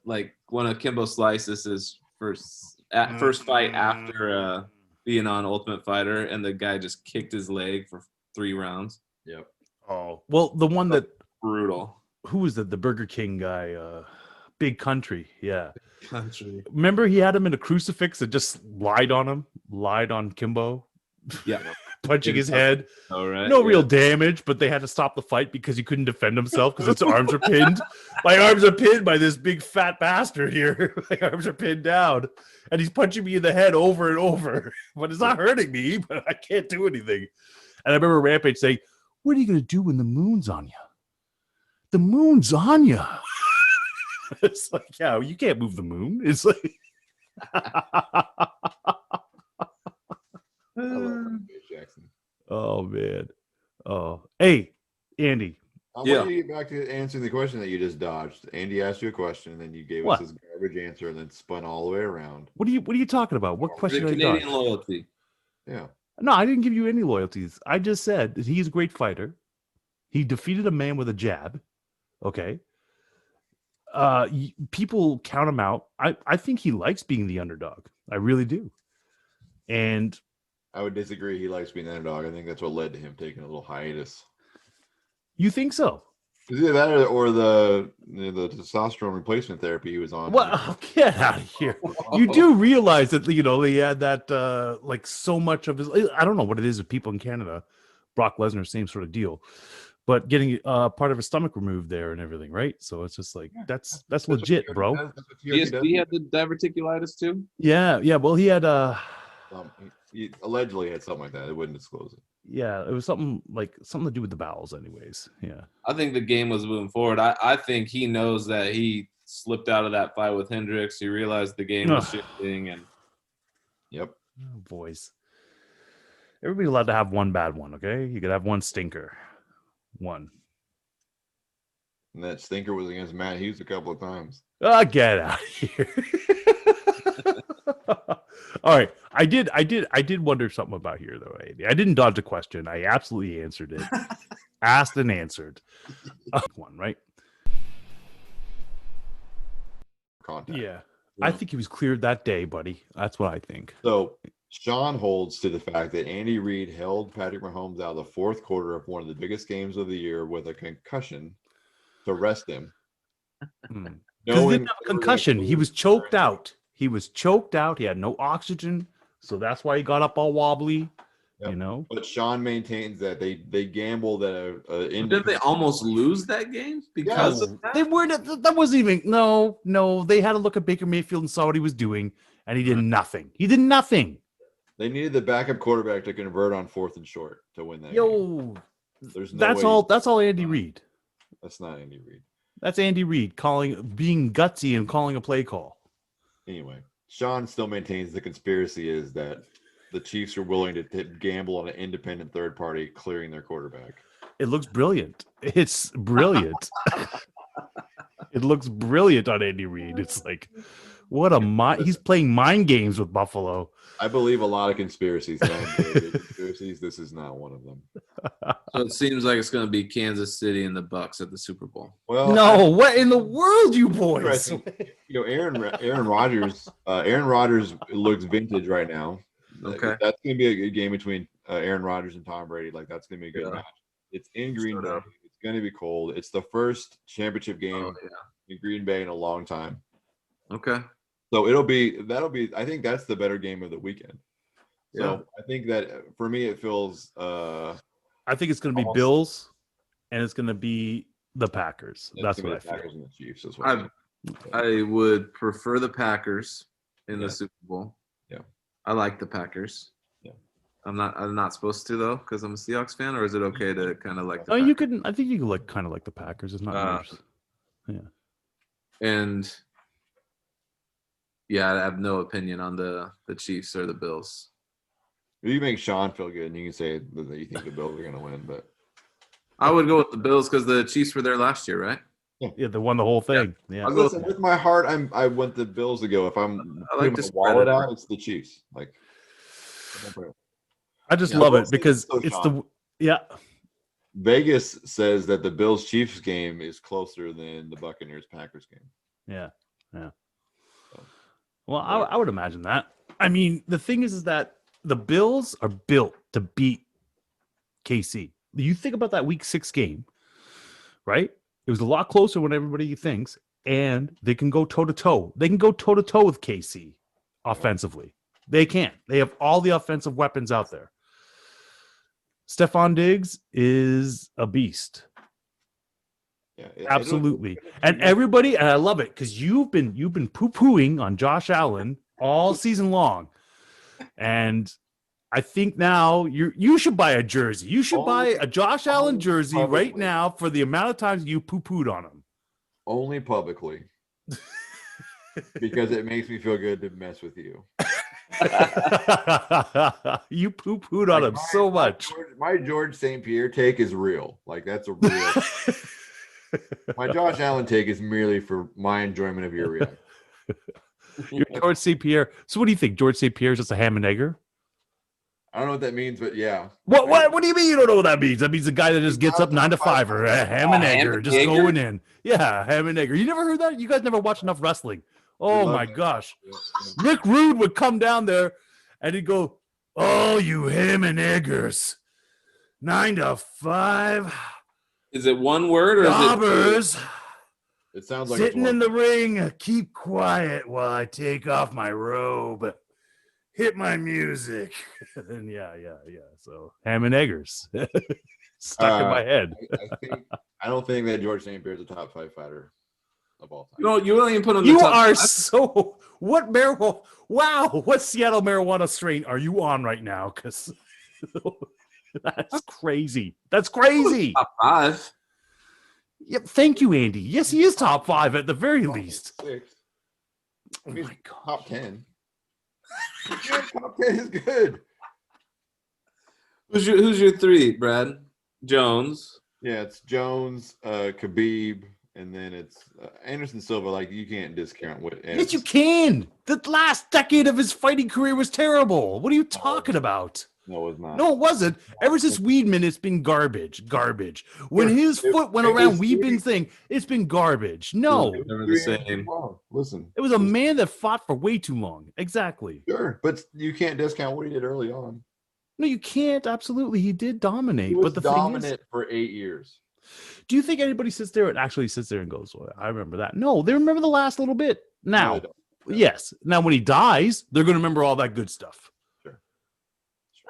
like one of Kimbo Slice's first fight after being on Ultimate Fighter, and the guy just kicked his leg for 3 rounds. Yep. Oh, well, the one that brutal. Who was the Burger King guy? Big Country. Yeah. Country. Remember he had him in a crucifix that just lied on Kimbo. Yeah. Punching his head. All right. No real damage, but they had to stop the fight because he couldn't defend himself because his arms are pinned. My arms are pinned by this big fat bastard here. My arms are pinned down. And he's punching me in the head over and over. But it's not hurting me, but I can't do anything. And I remember Rampage saying, "What are you going to do when the moon's on you? The moon's on you." It's like, yeah, you can't move the moon. It's like... I love Jackson. Oh man. Oh, hey, Andy. I want you to get back to answering the question that you just dodged. Andy asked you a question, and then you gave us his garbage answer and then spun all the way around. What are you talking about? What question did I Canadian got? loyalty. Yeah. No, I didn't give you any loyalties. I just said that he's a great fighter. He defeated a man with a jab. Okay. People count him out. I think he likes being the underdog. I really do. And I would disagree. He likes being the underdog. I think that's what led to him taking a little hiatus. you think so? Is either that or the testosterone replacement therapy he was on? Well, get out of here. You do realize that, he had that, like so much of his, I don't know what it is with people in Canada. Brock Lesnar, same sort of deal. But getting part of his stomach removed there and everything, right? So it's just like, that's legit, bro. He had the diverticulitis too? Yeah. Well, he had, he allegedly had something like that. They wouldn't disclose it. yeah, it was something to do with the bowels anyways. Yeah. I think the game was moving forward. I think he knows that he slipped out of that fight with Hendricks. He realized the game was shifting. And Yep. Oh, boys. Everybody's allowed to have one bad one, okay? You could have one stinker. One. And that stinker was against Matt Hughes a couple of times. Get out of here. All right. I did wonder something about here though, Andy. I didn't dodge a question. I absolutely answered it. Asked and answered. One, right? Contact. Yeah. I think he was cleared that day, buddy. That's what I think. So Sean holds to the fact that Andy Reid held Patrick Mahomes out of the fourth quarter of one of the biggest games of the year with a concussion to rest him. Because he didn't have a concussion. He was choked out. He had no oxygen. So that's why he got up all wobbly. Yep. But Sean maintains that they gambled at did they almost lose that game because of that? They weren't. That wasn't even. No. They had to look at Baker Mayfield and saw what he was doing, and he did nothing. He did nothing. They needed the backup quarterback to convert on 4th and short to win that game. There's no that's way all. That's all Andy Reid. That's not Andy Reid. That's Andy Reid being gutsy and calling a play call. Anyway, Sean still maintains the conspiracy is that the Chiefs are willing to gamble on an independent third party clearing their quarterback. It looks brilliant. It's brilliant. It looks brilliant on Andy Reid. It's like, he's playing mind games with Buffalo. I believe a lot of conspiracies. This is not one of them. So it seems like it's going to be Kansas City and the Bucks at the Super Bowl. Well, no, what in the world, you boys? Aaron Rodgers. Aaron Rodgers looks vintage right now. Okay, that's going to be a good game between Aaron Rodgers and Tom Brady. Like that's going to be a good match. It's in Green Bay. It's going to be cold. It's the first championship game in Green Bay in a long time. Okay. So that'll be. I think that's the better game of the weekend. So I think that for me it feels. I think it's going to be Bills, and it's going to be the Packers. That's what I feel. Packers and the Chiefs as well. I would prefer the Packers in the Super Bowl. Yeah, I like the Packers. Yeah, I'm not supposed to though because I'm a Seahawks fan. Or is it okay to kind of like? You can. I think you can kind of like the Packers. It's not yours. Yeah, and. Yeah, I have no opinion on the Chiefs or the Bills. You make Sean feel good, and you can say that you think the Bills are going to win, but I would go with the Bills because the Chiefs were there last year, right? Yeah, they won the whole thing. Yeah. Listen, with my heart, I want the Bills to go. If I'm putting my wallet out, it's the Chiefs. Like, I just love it because it's Vegas says that the Bills Chiefs game is closer than the Buccaneers Packers game. Yeah. Well, I would imagine that. I mean, the thing is that the Bills are built to beat KC. You think about that Week 6 game, right? It was a lot closer than everybody thinks, and they can go toe-to-toe. They can go toe-to-toe with KC offensively. They can. They have all the offensive weapons out there. Stephon Diggs is a beast. Yeah, absolutely. And everybody, and I love it because you've been poo-pooing on Josh Allen all season long. And I think now you should buy a jersey. You should buy a Josh Allen jersey right now for the amount of times you poo-pooed on him. Only publicly. Because it makes me feel good to mess with you. You poo-pooed on him so much. My George St. Pierre take is real. Like that's a real. My Josh Allen take is merely for my enjoyment of your reaction. You're George St. Pierre. So what do you think? George St. Pierre is just a ham and egger? I don't know what that means, but yeah. What do you mean you don't know what that means? That means a guy that just gets up 9 to 5 or a ham and ham egger, and just egger? going in. Yeah, ham and egger. You never heard that? You guys never watched enough wrestling. Oh my gosh. Rick Rude would come down there and he'd go, "Oh, you ham and eggers. 9 to 5. Is it one word or Jobbers. It sounds like Sitting in the ring. Keep quiet while I take off my robe. Hit my music." And yeah. So ham and eggers stuck in my head. I don't think that George St. Pierre is a top 5 fighter of all time. You don't even put him in the You top are 5? so what marijuana? Wow, what Seattle marijuana strain are you on right now? Because that's crazy. That's crazy. Top 5. Yep. Thank you, Andy. Yes, he is top 5 at the very least. 6. Oh my god. Top 10. Yeah, top 10 is good. Who's your 3, Brad? Jones. Yeah, it's Jones, Khabib, and then it's Anderson Silva. Like, you can't discount what. Yes, you can. The last decade of his fighting career was terrible. What are you talking about? No, it's not. No, it wasn't. Ever since Weidman, it's been garbage. When his foot went around Weidman's thing, it's been garbage. No. Never the same. Listen. It was a man that fought for way too long. Exactly. Sure, but you can't discount what he did early on. No, you can't. Absolutely. He did dominate. He was but the dominant thing is, for 8 years. do you think anybody sits there and goes, well, I remember that? No, they remember the last little bit. Now, No, yes. Now, when he dies, they're going to remember all that good stuff. Sure.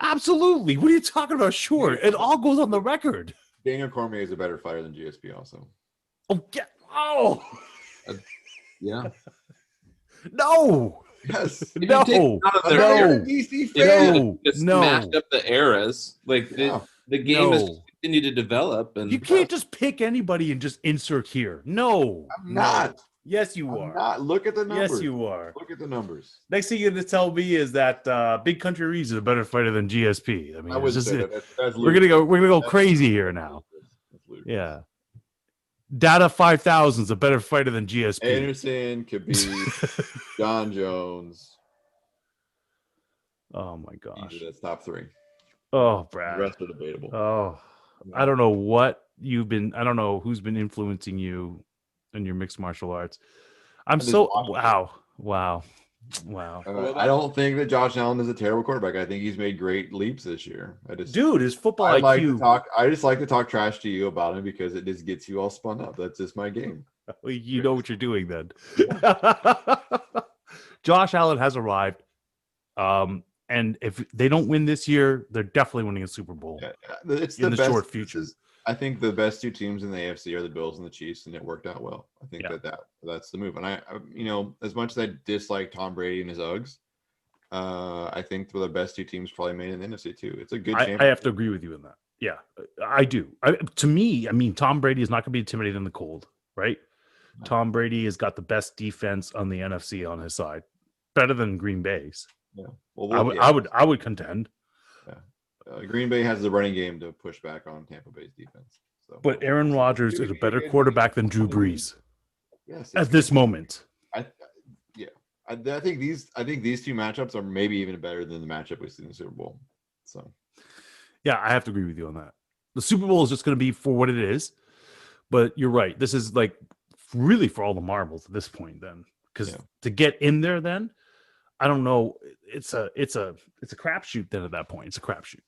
Absolutely. What are you talking about? Sure. It all goes on the record. Daniel Cormier is a better fighter than GSP also. Oh, yeah. Oh, Yeah. no. Yes. If you No. take it out of their No. era, DC you fan. know, just No. mash up the eras. Like Yeah. the game has No. continued to develop, and You can't just pick anybody and just insert here. No. I'm not. Yes, you I'm are. not. Look at the numbers. Yes, you are. Look at the numbers. Next thing you're going to tell me is that Big Country Reeves is a better fighter than GSP. I mean, I it's wouldn't just, say that. That's we're gonna go That's crazy here now. That's ludicrous. Yeah. Data 5000 is a better fighter than GSP. Anderson, Khabib, John Jones. Oh my gosh. Easy, that's top 3. Oh, The Brad. rest are debatable. Oh, I don't know I don't know who's been influencing you in your mixed martial arts. I'm just so watched it. wow. I don't think that Josh Allen is a terrible quarterback. I think he's made great leaps this year. Dude, his football I IQ. just like to talk trash to you about him because it just gets you all spun up. That's just my game. You know what you're doing then. Josh Allen has arrived. And if they don't win this year, they're definitely winning a Super Bowl It's in the best, short future. I think the best 2 teams in the AFC are the Bills and the Chiefs, and it worked out well. I think that's the move. And I as much as I dislike Tom Brady and his Uggs, I think the best 2 teams probably made in the NFC too. It's a good. I have to agree with you in that. Yeah, I do. To me, I mean, Tom Brady is not going to be intimidated in the cold, right? No. Tom Brady has got the best defense on the NFC on his side, better than Green Bay's. Yeah, I would contend. Yeah, Green Bay has the running game to push back on Tampa Bay's defense. So, but Aaron Rodgers is a better quarterback than Drew Brees. Yes, at this moment. I think these 2 matchups are maybe even better than the matchup we see in the Super Bowl. So, yeah, I have to agree with you on that. The Super Bowl is just going to be for what it is. But you're right. This is like really for all the marbles at this point. Then, because to get in there, then I don't know. It's a crapshoot. Then at that point, it's a crapshoot.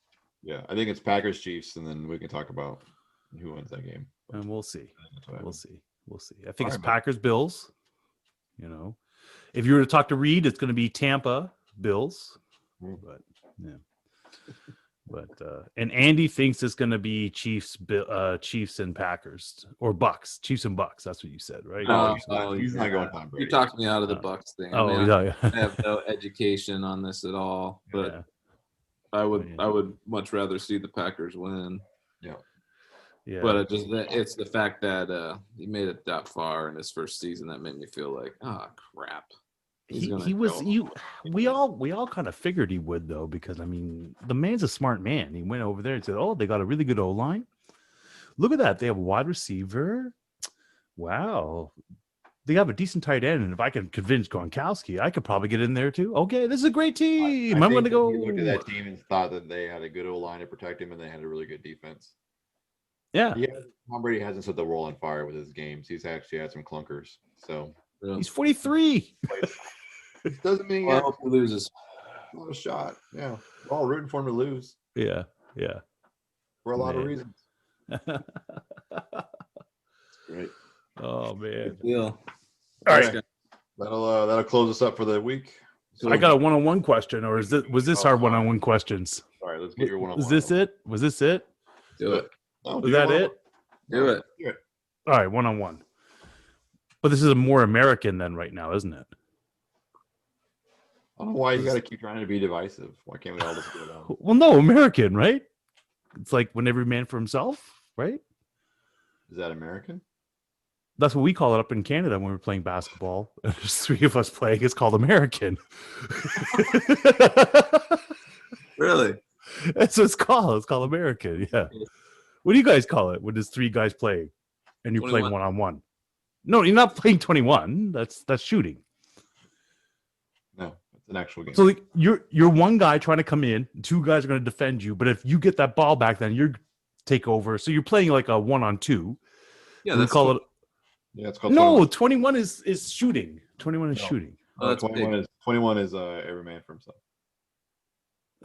Yeah, I think it's Packers Chiefs, and then we can talk about who wins that game. And we'll see. We'll see. I think it's Packers Bills. You know, if you were to talk to Reed, it's going to be Tampa Bills. But yeah. But and Andy thinks it's going to be Chiefs and Packers or Bucks. Chiefs and Bucks. That's what you said, right? No, he's not going Tom Brady. You talked me out of the Bucks thing. I have no education on this at all, but I would much rather see the Packers win. Yeah. But it's the fact that he made it that far in his first season that made me feel like, crap. We all kind of figured he would, though, because I mean the man's a smart man. He went over there and said, "Oh, they got a really good O-line. Look at that. They have a wide receiver. Wow. they have a decent tight end, and if I can convince Gronkowski, I could probably get in there too. Okay, this is a great team. I'm going to go. He looked at that team and thought that they had a good O-line to protect him, and they had a really good defense. Yeah. Tom Brady hasn't set the world on fire with his games. He's actually had some clunkers. So he's 43. It doesn't mean I hope he loses. Not a shot. Yeah, we're all rooting for him to lose. Yeah. For a lot of reasons. Great. Oh man. Yeah. All right. That'll close us up for the week. So I got a one-on-one question, or was this our one-on-one questions? All right, let's get your one-on-one. Was this it? Do it. Was that it? Do it. All right, one-on-one. But this is a more American than right now, isn't it? I don't know why you got to keep trying to be divisive. Why can't we all just go down? Well, no, American, right? It's like when every man for himself, right? Is that American? That's what we call it up in Canada when we're playing basketball. There's 3 of us playing. It's called American. Really? That's what it's called. It's called American. Yeah. What do you guys call it when there's 3 guys playing and you're 21. playing one-on-one? No, you're not playing 21. That's shooting. No, it's an actual game. So like, you're one guy trying to come in, 2 guys are going to defend you, but if you get that ball back, then you take over. So you're playing like a 1-on-2. Yeah, we call it. Yeah, it's called. No, 21 is shooting. 21 is shooting. Oh, that's 21 is every man for himself.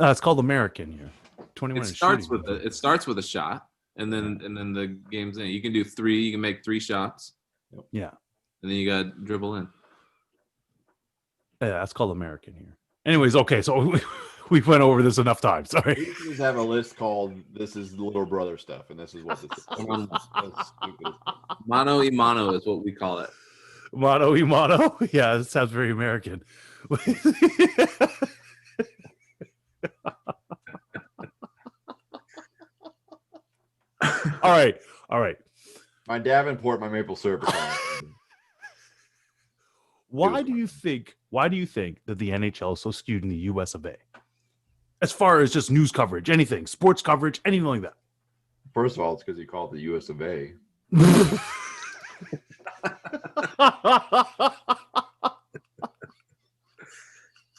It's called American here. 21 It is starts shooting. with it starts with a shot, and then the game's in. You can do 3. You can make 3 shots. Yeah. And then you got to dribble in. Yeah, that's called American here. Anyways, okay, so we went over this enough times. Sorry. We just have a list called "This is little brother stuff," and this is what this is. That's stupid. Mano y mano is what we call it. Mano y mano? Yeah, that sounds very American. All right. My Davenport, my maple syrup. Why do you think that the NHL is so skewed in the US of A? As far as just news coverage, anything, sports coverage, anything like that. First of all, it's because you call it the US of A.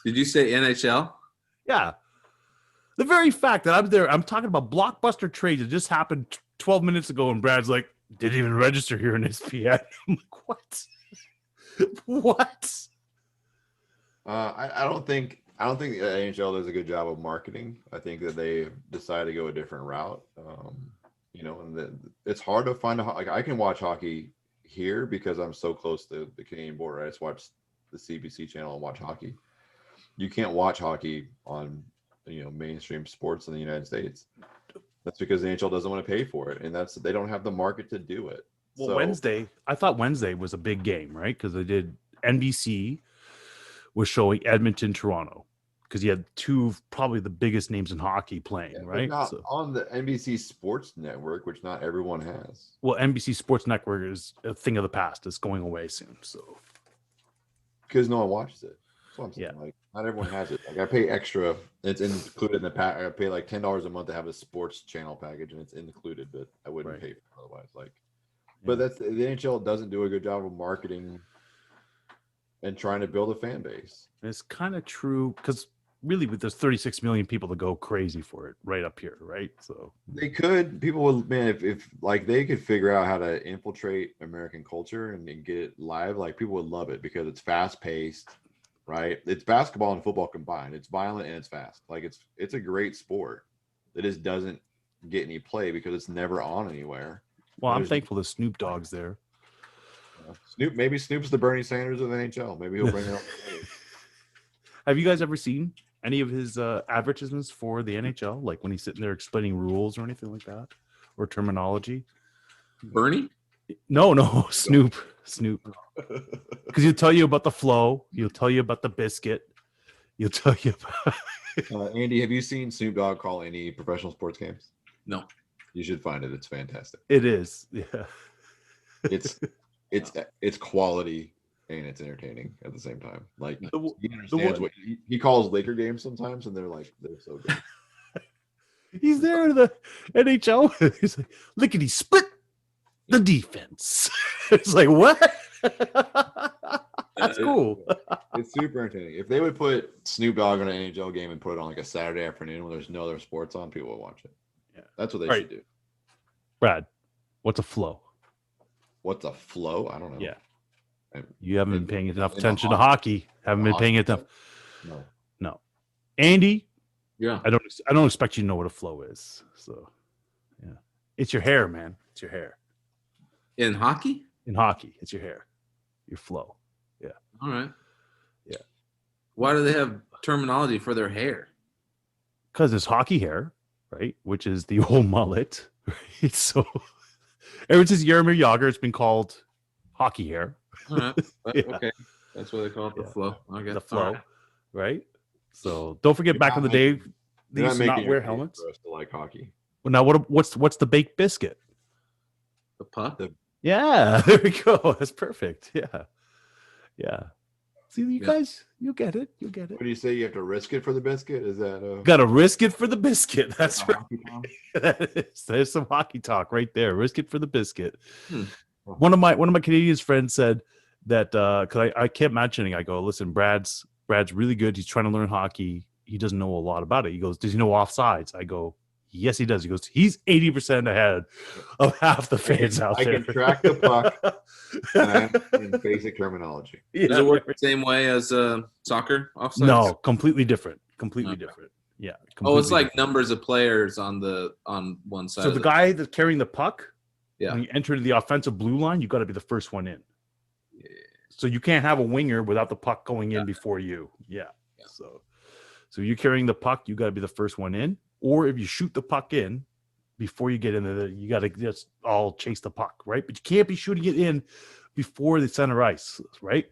Did you say NHL? Yeah. The very fact that I'm there, I'm talking about blockbuster trades that just happened 12 minutes ago, and Brad's like, didn't even register here in SPN. I'm like, what? What? I don't think the NHL does a good job of marketing. I think that they decided to go a different route. And it's hard to find like I can watch hockey here because I'm so close to the Canadian border. I just watch the CBC channel and watch hockey. You can't watch hockey on mainstream sports in the United States. That's because the NHL doesn't want to pay for it, and they don't have the market to do it. Well, Wednesday, I thought Wednesday was a big game, right? Because they did NBC was showing Edmonton, Toronto, because you had 2 of probably the biggest names in hockey playing, right? Not on the NBC Sports Network, which not everyone has. Well, NBC Sports Network is a thing of the past. It's going away soon, so because no one watches it. That's what I'm saying. Yeah. Like not everyone has it. Like I pay extra. It's included in the pack. I pay like $10 a month to have a sports channel package, and it's included, but I wouldn't pay for it otherwise. Like. But that's the NHL doesn't do a good job of marketing and trying to build a fan base. It's kind of true because really, there's 36 million people to go crazy for it right up here, right? So they could. People would, man, if like they could figure out how to infiltrate American culture and get it live, like people would love it because it's fast paced, right? It's basketball and football combined. It's violent and it's fast. Like it's a great sport. It just doesn't get any play because it's never on anywhere. Well, I'm thankful that Snoop Dogg's there. Maybe Snoop's the Bernie Sanders of the NHL. Maybe he'll bring it up. Have you guys ever seen any of his advertisements for the NHL? Like when he's sitting there explaining rules or anything like that, or terminology? Bernie? No, Snoop. Because he'll tell you about the flow. He'll tell you about the biscuit. He'll tell you about. Andy, have you seen Snoop Dogg call any professional sports games? No. You should find it. It's fantastic. It is. Yeah. It's quality and it's entertaining at the same time. Like he understands what he calls Laker games sometimes, and they're so good. He's there in the NHL. He's like, lickety split the defense. It's like, what? That's cool. It's super entertaining. If they would put Snoop Dogg on an NHL game and put it on like a Saturday afternoon when there's no other sports on, people would watch it. Yeah, that's what they Right. should do. Brad, what's a flow? What's a flow? I don't know. Yeah. You haven't been paying enough attention to hockey. hockey. Haven't been paying enough. No. Andy, Yeah. I don't expect you to know what a flow is. So, yeah, it's your hair, man. It's your hair. In hockey? In hockey, it's your hair, your flow. Yeah. All right. Yeah. Why do they have terminology for their hair? Because it's hockey hair, right? Which is the old mullet, right? So, ever since Jaromir Jagr, it's been called hockey hair. All right. Yeah. Okay. That's what they call it, the flow. Okay. The flow, All right? So don't forget, back in the day, they used to not wear helmets. For us to like hockey. Well, now what's the baked biscuit? The puck? Yeah, there we go. That's perfect. Yeah. See, you guys, you get it. You get it. What do you say? You have to risk it for the biscuit? Is that Got to risk it for the biscuit. That's right. hockey term? There's some hockey talk right there. Risk it for the biscuit. One of my Canadian friends said that because I kept mentioning, I go, listen, Brad's really good. He's trying to learn hockey. He doesn't know a lot about it. He goes, does he know offsides? I go, yes, he does. He goes, he's 80% ahead of half the fans out there. I can track the puck in basic terminology. Yeah, Does it work the same way as soccer offsides? No, completely different. Completely different. Yeah. It's like numbers of players on one side. So the guy that's carrying the puck, Yeah. when you enter the offensive blue line, you got to be the first one in. Yeah. So you can't have a winger without the puck going in before you. Yeah. So you're carrying the puck, you got to be the first one in. Or if you shoot the puck in before you get in there, you got to just all chase the puck, right? But you can't be shooting it in before the center ice, right?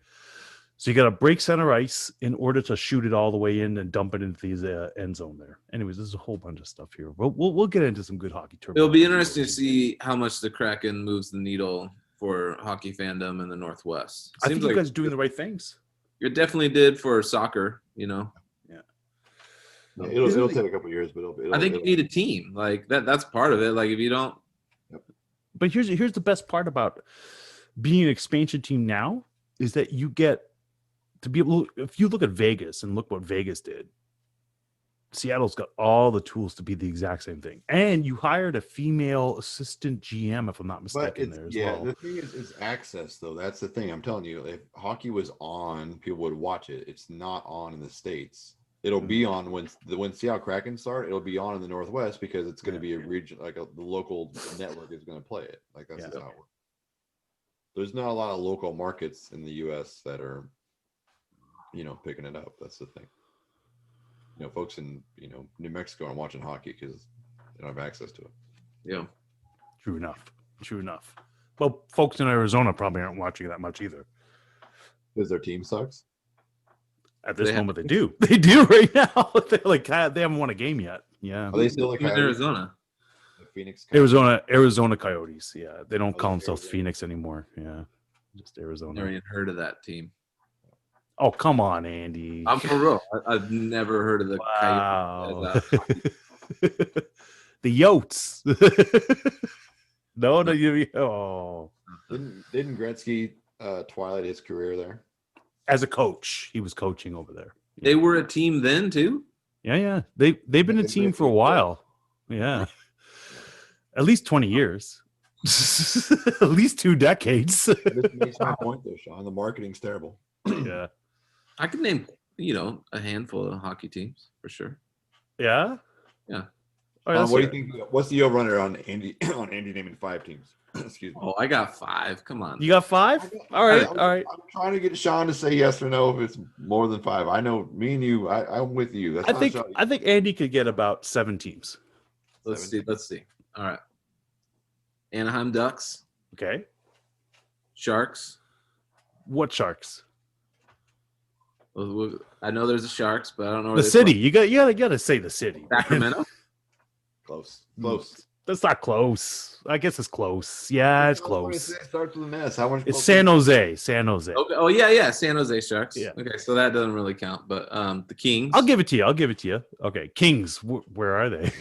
So you got to break center ice in order to shoot it all the way in and dump it into the end zone there. Anyways, there's a whole bunch of stuff here. We'll get into some good hockey terms. It'll be interesting to see how much the Kraken moves the needle for hockey fandom in the Northwest. I think you guys are doing the right things. You definitely did for soccer, Yeah. It'll take a couple of years, but I think you need a team like that. That's part of it. Like if you don't. But here's the best part about being an expansion team now is that you get to be able. If you look at Vegas and look what Vegas did, Seattle's got all the tools to be the exact same thing. And you hired a female assistant GM, if I'm not mistaken, there as well. The thing is access, though. That's the thing. I'm telling you, if hockey was on, people would watch it. It's not on in the States. It'll be on when Seattle Kraken start. It'll be on in the Northwest because it's going to be a region, like the local network is going to play it. Like that's just how it works. There's not a lot of local markets in the U.S. that are, picking it up. That's the thing. Folks in New Mexico aren't watching hockey because they don't have access to it. Yeah. True enough. Well, folks in Arizona probably aren't watching that much either. Because their team sucks. At this moment, they do. They do right now. They haven't won a game yet. Yeah. Are they still like in Arizona? The Phoenix Coyotes? Arizona Coyotes. Yeah. They don't call themselves Phoenix anymore. Yeah. Just Arizona. Never even heard of that team. Oh, come on, Andy. I'm for real. I've never heard of the Coyotes. The Yotes. No. Oh. Didn't Gretzky twilight his career there? As a coach, he was coaching over there. They were a team then too. Yeah. They've been a team for a while. Yeah, at least 20 years, at least 2 decades. This makes my point, though, Sean. The marketing's terrible. Yeah, I could name a handful of hockey teams for sure. Yeah. All right, what do you think? What's the over/under on Andy naming 5 teams? Excuse me. Oh, I got 5. Come on. You got 5? All right. I'm trying to get Sean to say yes or no if it's more than 5. I know me and you. I'm with you. I think Andy could get about 7 teams. Let's see. All right. Anaheim Ducks. Okay. Sharks. What Sharks? Well, I know there's the Sharks, but I don't know where the city. You got to say the city. Sacramento. Close. That's not close. I guess it's close. Yeah, it's close. It starts with an S. How much? It's San Jose. Okay. Oh yeah. San Jose Sharks. Yeah. Okay, so that doesn't really count, but the Kings. I'll give it to you. Okay, Kings. Where are they?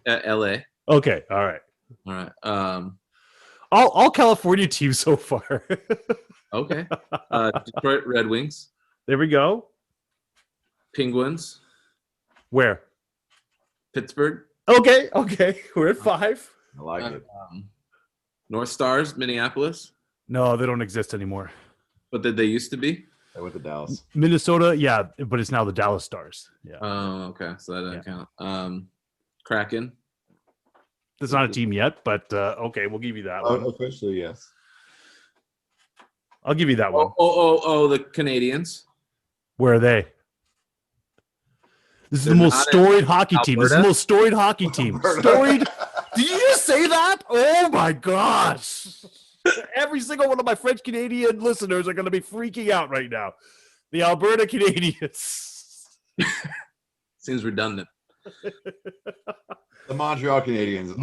L.A. Okay. All right. All right. All California teams so far. Okay. Detroit Red Wings. There we go. Penguins. Where? Pittsburgh. Okay. We're at 5. I like it. North Stars, Minneapolis. No, they don't exist anymore. But did they used to be? I went to Dallas. Minnesota, yeah, but it's now the Dallas Stars. Yeah. Oh, okay. So that doesn't count. Kraken. It's not a team yet, but okay, we'll give you that one. Officially, yes. I'll give you that one. Oh, the Canadians. Where are they? This is They're the most not storied hockey team. This is the Alberta? most storied hockey team. Storied. Did you just say that? Oh my gosh. Every single one of my French Canadian listeners are going to be freaking out right now. The Alberta Canadians. Seems redundant. The Montreal Canadiens.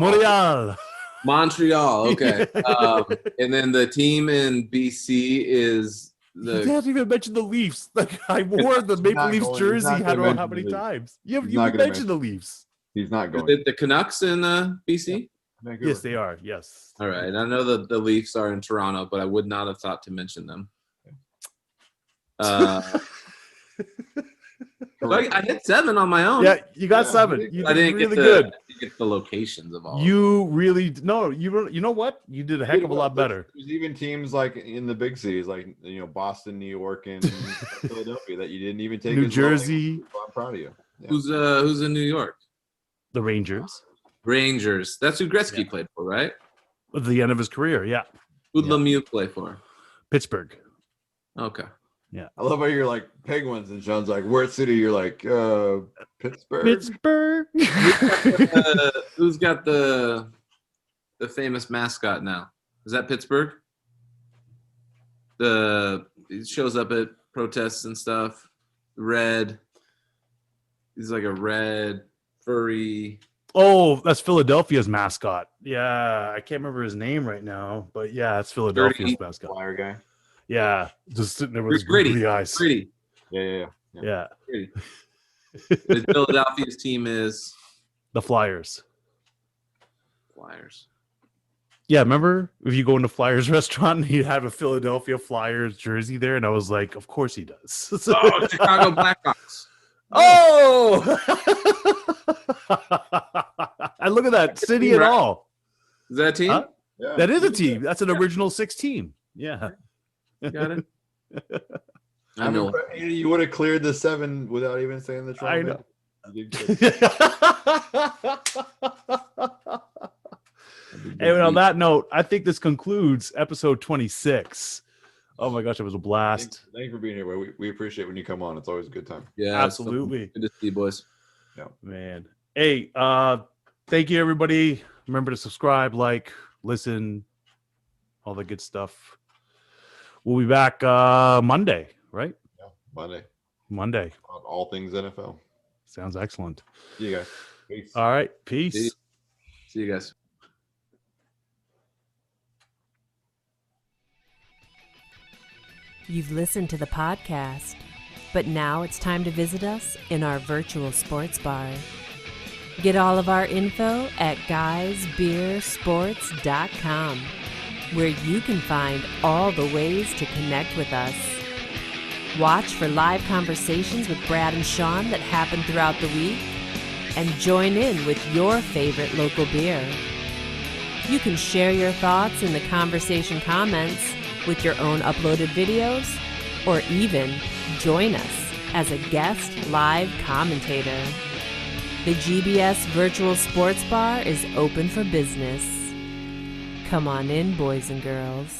Montreal. Okay. And then the team in BC is You haven't even mentioned the Leafs. Like I wore the Maple Leafs jersey. I don't know how many times. You mentioned the Leafs. He's not going. the Canucks in BC? Vancouver. Yes, they are. Yes. All right. I know the Leafs are in Toronto, but I would not have thought to mention them. I hit 7 on my own. Yeah, you got 7. You I did didn't really get good. get the locations of all. You really no. You know what? You did a heck of a lot better. There's even teams like in the big cities, like Boston, New York, and Philadelphia, that you didn't even take. New as well. Jersey. I'm proud of you. Yeah. Who's in New York? The Rangers. Rangers. That's who Gretzky played for, right? At the end of his career, yeah. Who'd Lemieux play for? Pittsburgh. Okay. I love how you're like Penguins and Sean's like, "Where city?" You're like, Pittsburgh. Pittsburgh. Who's got the famous mascot now? Is that Pittsburgh? It shows up at protests and stuff. Red. He's like a red furry. Oh, that's Philadelphia's mascot. Yeah, I can't remember his name right now, but yeah, it's Philadelphia's mascot. Flyer guy. Yeah, just sitting there with his Gritty. googly eyes. Gritty. Yeah. Gritty. The Philadelphia's team is The Flyers. Flyers. Yeah, remember if you go into Flyers restaurant and he'd have a Philadelphia Flyers jersey there, and I was like, of course he does. Oh, Chicago Blackhawks. Oh! And look at that, city and all. Is that a team? Huh? Yeah. That is a team. That's an original 6 team. Yeah. Got it. I know. You would have cleared the 7 without even saying the I know. And on that note, I think this concludes episode 26. Oh my gosh, it was a blast. Thank you for being here. We appreciate when you come on. It's always a good time. Yeah, Absolutely. Good to see you, boys. Yeah, man. Hey, thank you, everybody. Remember to subscribe, like, listen, all the good stuff. We'll be back Monday, right? Yeah, Monday. On all things NFL. Sounds excellent. See you guys. Peace. All right. Peace. See you guys. You've listened to the podcast, but now it's time to visit us in our virtual sports bar. Get all of our info at guysbeersports.com, where you can find all the ways to connect with us. Watch for live conversations with Brad and Sean that happen throughout the week, and join in with your favorite local beer. You can share your thoughts in the conversation comments with your own uploaded videos, or even join us as a guest live commentator. The GBS Virtual Sports Bar is open for business. Come on in, boys and girls.